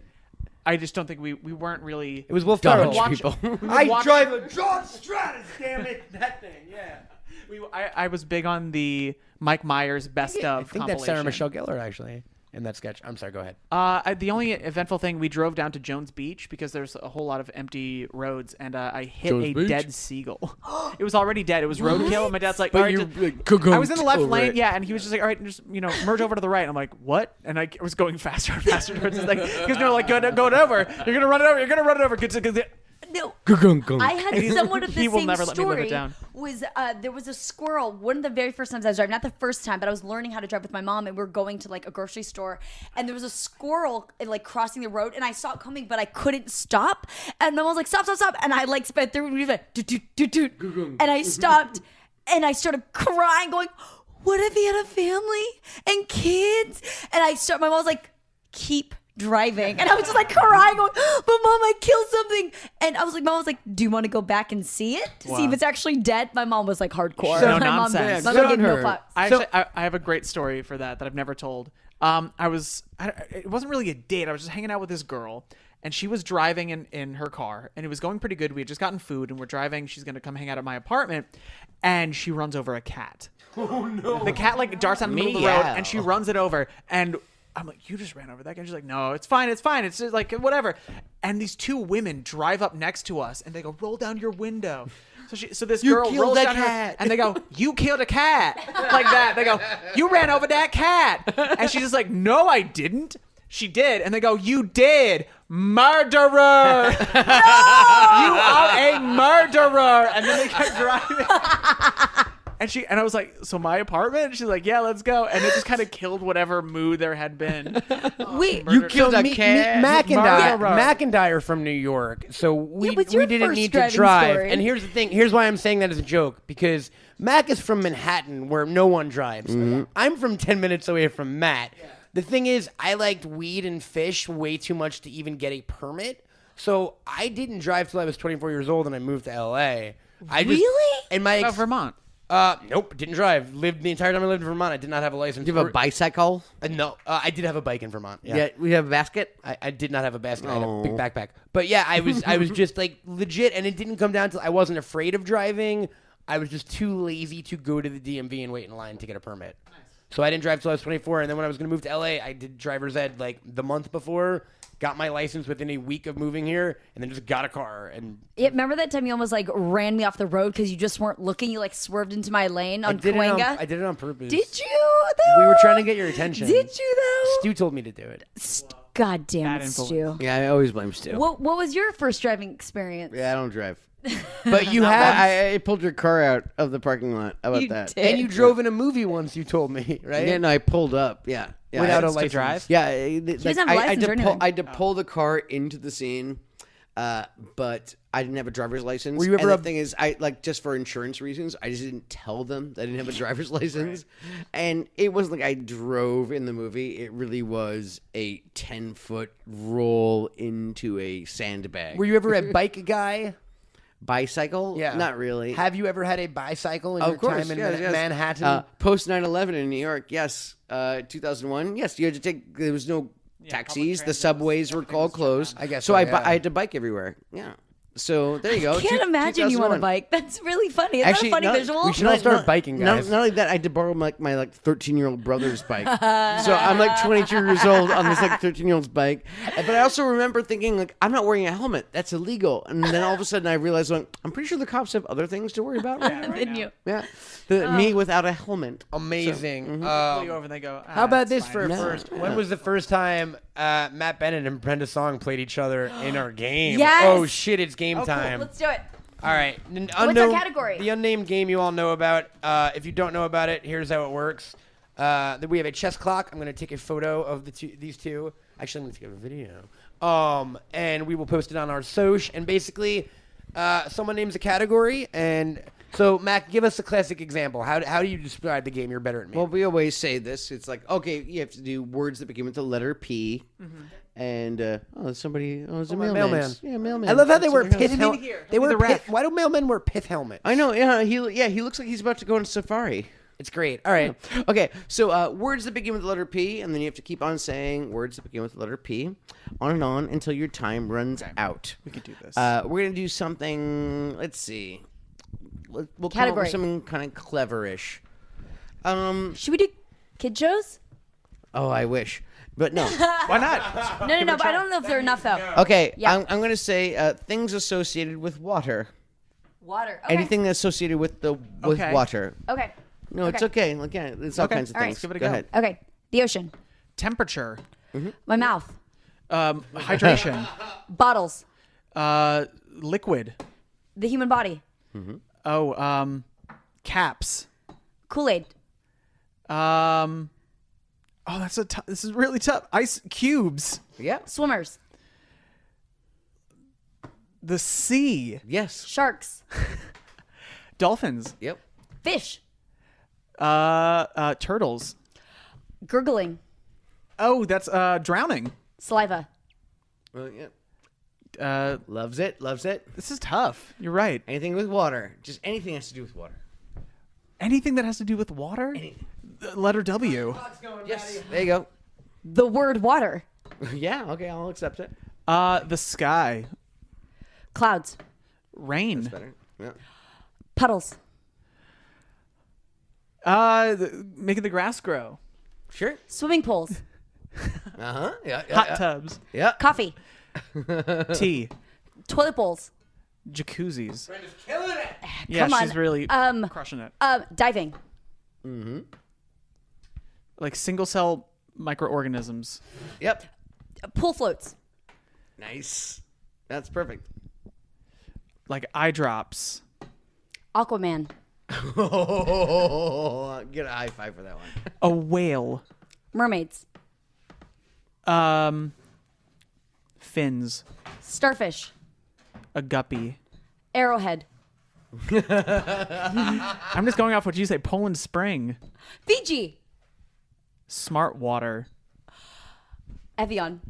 I just don't think we weren't really. It was Will Dodge Ferrell. people. I watch- drive a Dodge Stratus. Damn it, that thing. Yeah. I was big on the Mike Myers best of I think that's Sarah compilation. Michelle Gellar actually in that sketch. I'm sorry. Go ahead. The only eventful thing, we drove down to Jones Beach because there's a whole lot of empty roads, and I hit Jones a Beach? dead seagull. It was already dead. It was roadkill, and my dad's like, But all right, you, just- like, I was in the left over lane, it. yeah, and he was just like, all right, just merge over to the right. And I'm like, what? And I was going faster and faster towards it, like, because they're like, go it over. You're gonna run it over. You're gonna run it over. No. Gung. I had he's- somewhat of the he will same never let me live it story. down. Was there was a squirrel? One of the very first times I was driving, not the first time, but I was learning how to drive with my mom, and we were going to like a grocery store, and there was a squirrel like crossing the road, and I saw it coming, but I couldn't stop, and my mom was like, stop, and I like sped through, and I stopped, and I started crying, going, what if he had a family and kids? And my mom was like, keep driving, and I was just like crying, going, but mom, I killed something. And I was like, mom was like, do you want to go back and see it to see if it's actually dead? My mom was like hardcore. No my nonsense. Mom gave no her. fucks. I have a great story for that I've never told. It wasn't really a date. I was just hanging out with this girl, and she was driving in her car, and it was going pretty good. We had just gotten food, and we're driving. She's going to come hang out at my apartment, and she runs over a cat. Oh, no. The cat, like, darts out in the middle of the road, Meow. and she runs it over, and I'm like, you just ran over that guy. And she's like, no, it's fine. It's just like, whatever. And these two women drive up next to us, and they go, roll down your window. So this girl killed rolls that down her, cat. and they go, you killed a cat. Like that. They go, you ran over that cat. And she's just like, no, I didn't. She did. And they go, you did. Murderer. You are a murderer. And then they kept driving. And I was like, so my apartment? And she's like, yeah, let's go. And it just kind of killed whatever mood there had been. Wait, You killed a cat. Mack and Murderer. Mack and I are from New York, so we what's your didn't first need to driving drive. story? And here's the thing. Here's why I'm saying that as a joke, because Mack is from Manhattan, where no one drives. I'm from 10 minutes away from Matt. The thing is, I liked weed and fish way too much to even get a permit. So I didn't drive till I was 24 years old, and I moved to LA. Really? And my Vermont. Nope, didn't drive. Lived the entire time I lived in Vermont. I did not have a license. Do you have a bicycle? No, I did have a bike in Vermont. Yeah. We have a basket. I did not have a basket. I had a Oh. big backpack. But yeah, I was just like legit, and it didn't come down to I wasn't afraid of driving. I was just too lazy to go to the DMV and wait in line to get a permit. Nice. So I didn't drive till I was 24, and then when I was going to move to LA, I did driver's ed like the month before. Got my license within a week of moving here, and then just got a car. And Yeah, remember that time you almost like ran me off the road because you just weren't looking? You like swerved into my lane on Cahuenga. I did it on purpose. Did you though? We were trying to get your attention. Did you though? Stu told me to do it. God damn Bad it, influence. Stu. Yeah, I always blame Stu. What was your first driving experience? Yeah, I don't drive. But you have, I pulled your car out of the parking lot. How about You that? did. and you drove in a movie once. You told me, right? Yeah, no, I pulled up. Yeah. Without a license to license. drive? Yeah, doesn't have a license or anything. I had to pull the car into the scene, but I didn't have a driver's license. Were you ever and up- the thing is, I like just for insurance reasons, I just didn't tell them that I didn't have a driver's license, and it wasn't like I drove in the movie. It really was a 10-foot roll into a sandbag. Were you ever a bike guy? Bicycle? Yeah. Not really. Have you ever had a bicycle in your Of course, time in yes, yes. Manhattan? Post 9/11 in New York, yes. 2001, yes. You had to take. There was no taxis. The subways were all closed. I guess so. so, I yeah. I had to bike everywhere. Yeah. So there you go. I can't imagine you on a 2001. bike. That's really funny. Is Actually, that a funny no, visual? we should all start biking, guys. Not only that, I had to borrow my 13-year-old brother's bike. So I'm like 22 years old on this like 13-year-old's bike. But I also remember thinking like, I'm not wearing a helmet. That's illegal. And then all of a sudden I realized like, I'm pretty sure the cops have other things to worry about right now. Didn't you? Yeah. Me without a helmet. Amazing. Pull you over and they go, How about it's this fine. for a No. first? When was the first time Matt Bennett and Brenda Song played each other in our game? Yes. Oh shit! It's game time. Let's do it. All right. our category? The unnamed game you all know about. If you don't know about it, here's how it works. We have a chess clock. I'm going to take a photo of these two. Actually, I'm going to take a video. And we will post it on our Soch. And basically, someone names a category, and So, Mac, give us a classic example. How do you describe the game? You're better at me. Well, we always say this. It's like, okay, you have to do words that begin with the letter P. And, it's a mailman. mailman. Yeah, mailman. I love how they wear That's pith what- helmets. They wear pith. Why do mailmen wear pith helmets? I know, yeah, he looks like he's about to go on safari. It's great. All right. Okay, so words that begin with the letter P, and then you have to keep on saying words that begin with the letter P, on and on until your time runs out. We could do this. We're gonna do something. Let's see. We'll come up Category. with something kind of cleverish. Should we do kid shows? Oh, I wish, but no. Why not? No. But I don't know if they're enough though. Okay, Yeah. I'm gonna say things associated with water. Water. Okay. Anything that's associated with Okay. water. Okay. No, it's okay. Look, yeah, it's all kinds of All right. things. Let's give it a go go. ahead. Okay. The ocean. Temperature. My mouth. Hydration. Bottles. Liquid. The human body. Caps. Kool-Aid. This is really tough. Ice cubes. Yeah. Swimmers. The sea. Yes. Sharks. Dolphins. Yep. Fish. Turtles. Gurgling. Oh, that's drowning. Saliva. Well, yeah. Loves it. Loves it. This is tough. You're right. Anything with water. Just anything has to do with water. Anything that has to do with water? The letter W. Yes. There you go. The word water. Yeah. Okay. I'll accept it. The sky. Clouds. Rain. Better. Yeah. Puddles. Making the grass grow. Sure. Swimming pools. Yeah. Hot tubs. Yeah. Coffee. Tea. Toilet bowls. Jacuzzis. Brenda's killing it. Yeah, Come on. she's really crushing it. Diving. Like single cell microorganisms. Yep. Pool floats. Nice. That's perfect. Like eye drops. Aquaman. Get a high five for that one. A whale. Mermaids. Fins. Starfish. A guppy. Arrowhead. I'm just going off what you say. Poland Spring. Fiji. Smart water. Evian.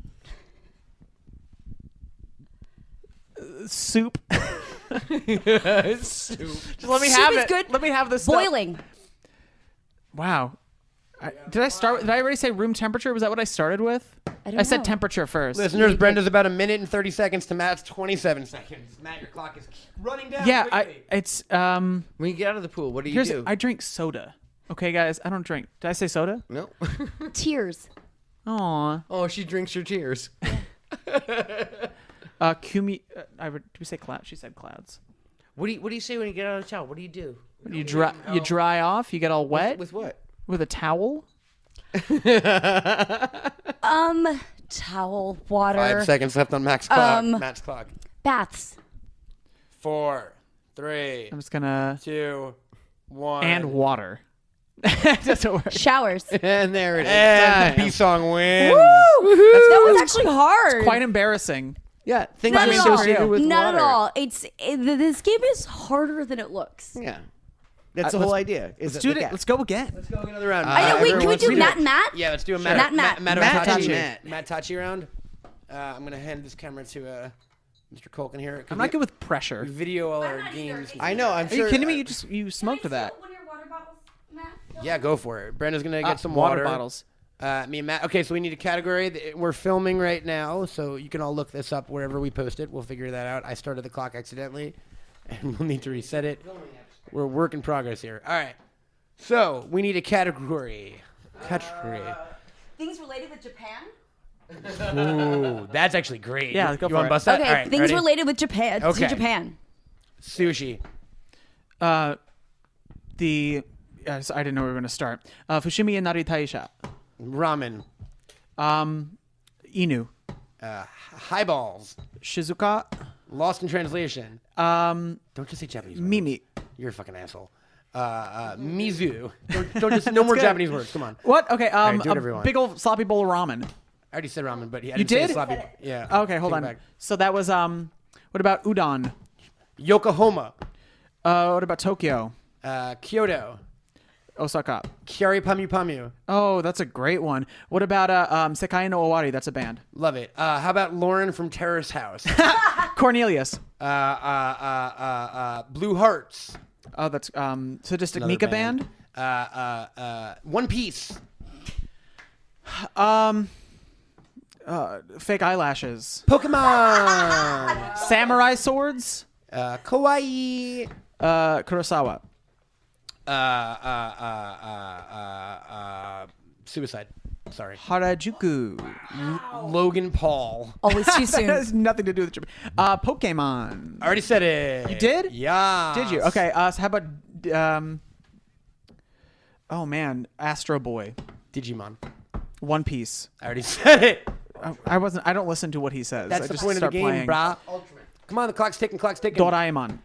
Soup. Soup. Just let me Soup have is it. good. Let me have this. stuff. Boiling. Wow. Did I already say room temperature? Was that what I started with? don't I said know. temperature first. Listeners, Brenda's about 1 minute and 30 seconds to Matt's 27 seconds. Matt, your clock is running down. Yeah, quickly. it's When you get out of the pool, what do you do? I drink soda. Okay, guys, I don't drink. Did I say soda? No. Tears. Aw. Oh, she drinks her tears. Did we say cloud? She said clouds. What do you say when you get out of the towel? What do you do? You dry off. You get all wet With what? with a towel. Towel. Water. 5 seconds left on Matt's clock. Matt's clock. Baths. 4, 3, I'm just gonna 2, 1. and water. Doesn't work. Showers. And there it is. And the B-song wins. That was actually hard. Quite embarrassing. Yeah. Things Not at associated all. with Not water. at all. This game is harder than it looks. Yeah. That's the whole idea. Is Let's do it. Let's go again. Let's go another round. I know. Wait, can we Everyone do wants Matt to and Matt? Yeah, let's do a Matt, Matt Matt. Matt Tachi round. I'm going to hand this camera to Mr. Colkin here. I'm not good with pressure. Video all our games. I know. I'm Are sure. you kidding me? You smoked that. One of your water bottles, Matt? Yeah, go for it. Brenda's going to get some water bottles. Me and Matt. Okay, so we need a category. We're filming right now, so you can all look this up wherever we post it. We'll figure that out. I started the clock accidentally, and we'll need to reset it. We're a work in progress here. All right. So we need a category. Things related with Japan? Ooh, that's actually great. Yeah, go you for want it. to bust that? Okay, All right, things ready? related with Japan. Okay. To Japan. Sushi. I didn't know we were going to start. Fushimi and Naritaisha. Ramen. Inu. Highballs. Shizuka. Lost in translation. Don't just say Japanese words. Mimi. You're a fucking asshole. Mizu. Don't just no more good. Japanese words. Come on. What? Okay. right, do whatever you A want. big old sloppy bowl of ramen. I already said ramen, but yeah, I You didn't say did? sloppy. Yeah. Okay, hold Take on. it back. So that was what about udon? Yokohama. What about Tokyo? Kyoto. Osaka. Kyari Pamu Pamu. Oh, that's a great one. What about Sekai no Owari? That's a band. Love it. How about Lauren from Terrace House? Cornelius. Blue Hearts. Oh, that's Sadistic Another Mika band. band. One Piece. Fake eyelashes. Pokemon. Samurai swords. Kawaii. Kurosawa. Suicide. Sorry. Harajuku. Logan Paul. Always too That soon. has nothing to do with Japan. Pokemon. I already said it. You did? Yeah. Did you? Okay. So how about oh man, Astro Boy. Digimon. One Piece. I already said it. I don't listen to what he says. That's I the just point of the start game, playing. brah. Come on, the clock's ticking. Doraemon.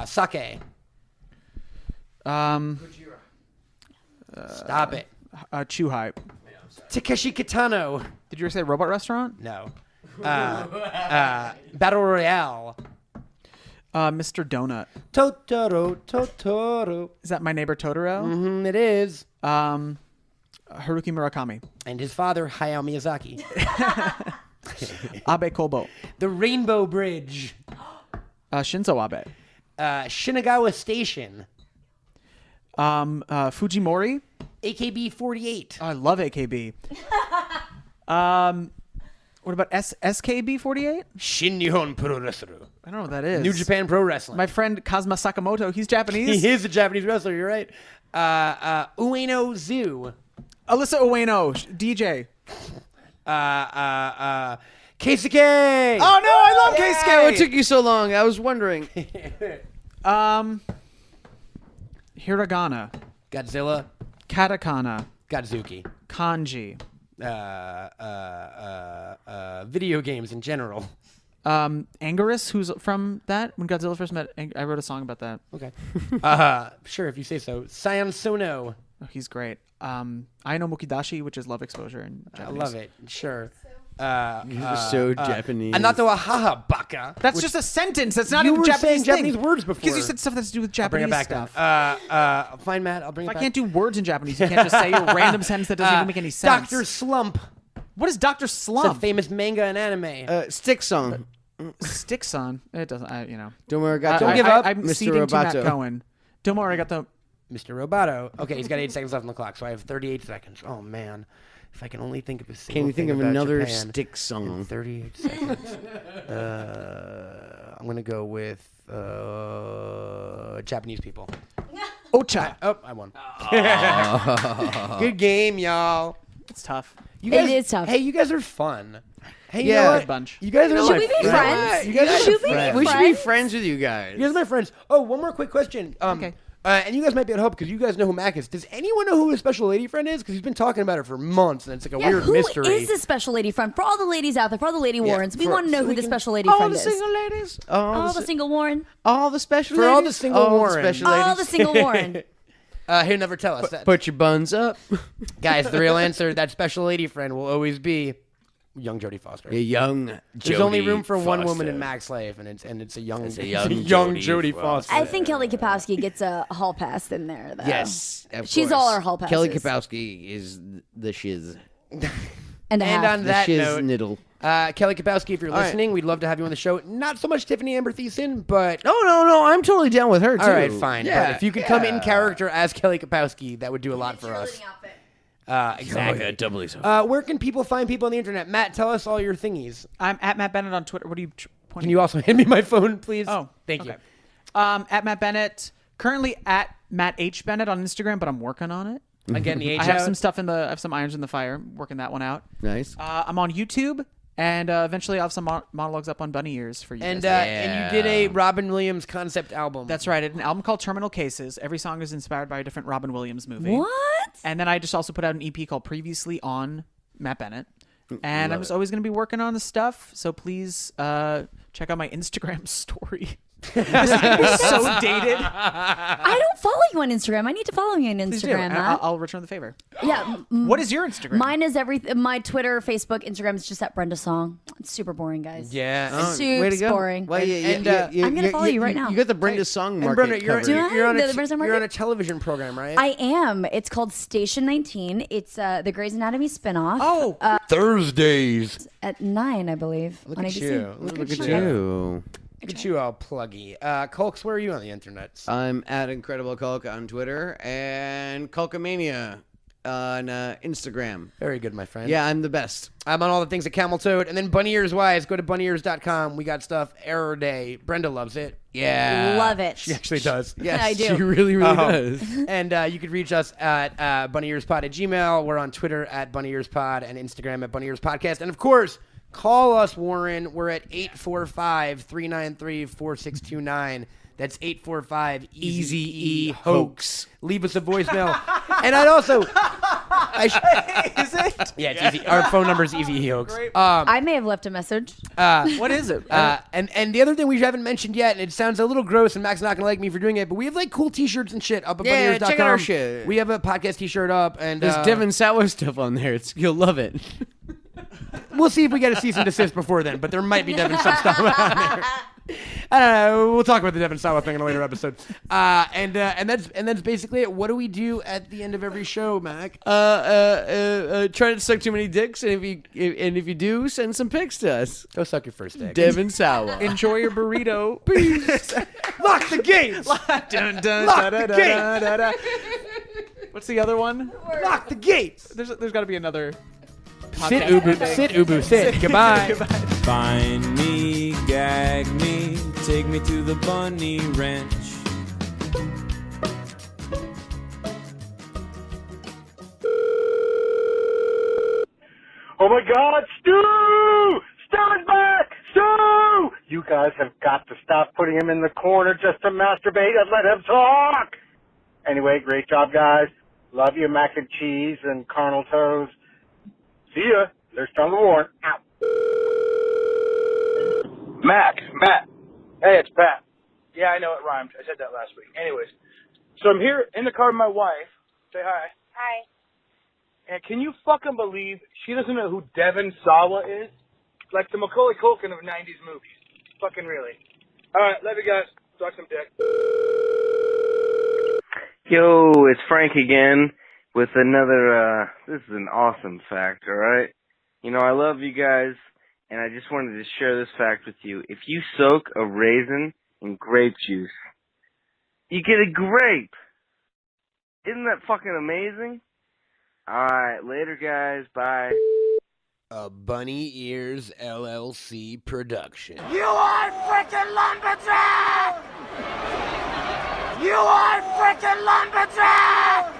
Sake. Stop it. Chuhai. Takeshi Kitano. Did you say Robot Restaurant? No. Battle Royale. Mr. Donut. Totoro. Is that My Neighbor Totoro? It is. Haruki Murakami. And his father, Hayao Miyazaki. Abe Kobo. The Rainbow Bridge. Shinzo Abe. Shinagawa Station. Fujimori. AKB 48. Oh, I love AKB. What about SKB 48? Shin Nihon Pro Wrestler. I don't know what that is. New Japan Pro Wrestling. My friend Kazuma Sakamoto, he's Japanese. He is a Japanese wrestler, you're right. Ueno Zoo. Alyssa Ueno, DJ. Keisuke! Oh no, I love Keisuke! What took you so long? I was wondering. Hiragana. Godzilla. Katakana. Godzuki. Kanji. Video games in general. Anguirus, who's from that? When Godzilla first met, I wrote a song about that. Okay. Sure, if you say so. Sion Sono. Oh, he's great. Aino Mokidashi, which is love exposure in I Japanese. love it. Sure. You're so Japanese. Anato wa haha baka. That's just a sentence. That's not You even were Japanese saying thing. Japanese words before. Because you said stuff that's to do with I'll bring Japanese it back stuff. then. Fine, Matt. I'll bring it If I back. can't do words in Japanese, you can't just say a random sentence that doesn't even make any sense. Dr. Slump. What is Dr. It's a Slump? famous manga and anime. Stick song. Sticks on. It doesn't. Don't worry, got Don't give up, I'm Mr. ceding to Matt Roboto. Cohen. Don't worry, I got the. Mr. Roboto. Okay, he's got 8 seconds left on the clock, so I have 38 seconds. Oh, man. If I can only think of a single Can you think thing of about another Japan stick in song? 38 seconds. I'm going to go with Japanese people. Ocha. Oh, I won. Good game, y'all. It's tough. You guys, It is tough. Hey, you guys are fun. Hey, you Yeah. know Good what? bunch. You guys are Should my we be friends? You guys are Should we my be friends. We should be Friends? friends with you guys. You guys are my friends. Oh, one more quick question. Okay. And you guys might be at home because you guys know who Mac is. Does anyone know who his special lady friend is? Because he's been talking about her for months, and it's like a Yeah, weird who mystery. is the special lady friend? For all the ladies out there, for all the lady Warrens, we for- want to know so who we the can- special lady all friend the is. single ladies. All the single Warren. All the special For ladies. all the single all Warren. the special ladies. All the single Warren. He'll never tell us that. Put your buns up. Guys, the real answer, that special lady friend will always be young Jodie Foster. A young. There's only Jodie room for one Foster. woman in Mac's life, and it's a young, It's a young Jodie Jodie Foster. I think Kelly Kapowski gets a hall pass in there, though. Yes, of She's course. all our hall passes. Kelly Kapowski is the shiz. And a half. And on The that shiz note, niddle. Kelly Kapowski, if you're All right. listening, we'd love to have you on the show. Not so much Tiffany Amber Thiessen, but No, I'm totally down with her too. all right, fine. Yeah, But if you could come in character as Kelly Kapowski, that would do a lot for us. Exactly. doubly so. Where can people find people on the internet? Matt, tell us all your thingies. I'm at Matt Bennett on Twitter. What are you pointing? Can you also hand me my phone, please? Oh, thank you. okay. At Matt Bennett. Currently at Matt H Bennett on Instagram, but I'm working on it. Again, the age I have out. some stuff I have some irons in the fire. Working that one out. Nice. I'm on YouTube, and eventually I'll have some monologues up on Bunny Ears for you. And guys. and you did a Robin Williams concept album. That's right. An album called Terminal Cases. Every song is inspired by a different Robin Williams movie. What? And then I just also put out an EP called Previously on Matt Bennett. And I'm just always going to be working on this stuff. So please check out my Instagram story. This is gonna be so dated. I don't follow you on Instagram. I need to follow you on Please do. Instagram, And Matt. I'll return the favor. Yeah. What is your Instagram? Mine is everything. My Twitter, Facebook, Instagram is just at Brenda Song. It's super boring, guys. Yeah. Super Way to go. boring. Well, And, I'm gonna follow you right now. You got the Brenda song And market Brenda, covered. you're on Do I? The Brenda Song you're Market? on a television program, right? I am. It's called Station 19. It's the Grey's Anatomy spinoff. Oh, Thursdays. At 9, I believe. Look on at ABC. you. Look at you. Look at you all pluggy. Culks, where are you on the internet? I'm at Incredible Culk on Twitter and Culkamania on Instagram. Very good, my friend. Yeah, I'm the best. I'm on all the things at Camel Toad. And then Bunny Ears Wise. Go to bunnyears.com. We got stuff Error Day. Brenda loves it. Yeah. Love it. She actually does. Yes, I do. She really, really does. And you can reach us at bunnyearspod@gmail. We're on Twitter at bunnyearspod and Instagram at bunnyearspodcast. And, of course, call us, Warren. We're at 845-393-4629. That's 845-EZE-HOAX. Leave us a voicemail. And I'd also... is it? Yeah, it's easy. Our phone number is EZE-HOAX. I may have left a message. What is it? And the other thing we haven't mentioned yet, and it sounds a little gross, and Mac's not gonna like me for doing it, but we have like cool T-shirts and shit up at Yeah, bunnyears.com. check out our shit. We have a podcast T-shirt up, and There's Devin Sawa stuff on there. You'll love it. we'll see if we get a cease and desist before then. But there might be Devin stuff on there. I don't know. We'll talk about the Devin Sawa thing in a later episode. And that's basically it. What do we do at the end of every show, Mac? Try to suck too many dicks, and if you do, send some pics to us. Go suck your first dick. Devin Sawa. Enjoy your burrito. Peace. Lock the gates. Dun, dun, Lock da, the da, gate. da, da, da. What's the other one? Lock the gates. There's got to be another. Sit, podcast Ubu. ending. Sit, Ubu. Sit. Goodbye. Find me, gag me, take me to the bunny ranch. Oh my God, Stu! Stand back! Stu! You guys have got to stop putting him in the corner just to masturbate and let him talk! Anyway, great job, guys. Love you, mac and cheese and carnal toes. See ya. There's Stronger Warren. Out. Matt. Hey, it's Pat. Yeah, I know it rhymed. I said that last week. Anyways, so I'm here in the car with my wife. Say hi. Hi. And can you fucking believe she doesn't know who Devin Sawa is? Like the Macaulay Culkin of 90s movies. Fucking really. All right, love you guys. Talk some dick. Yo, it's Frank again with another, this is an awesome fact, alright? You know, I love you guys, and I just wanted to share this fact with you. If you soak a raisin in grape juice, you get a grape! Isn't that fucking amazing? Alright, later guys, bye. A Bunny Ears LLC production. You are freaking lumberjack! You are freaking lumberjack!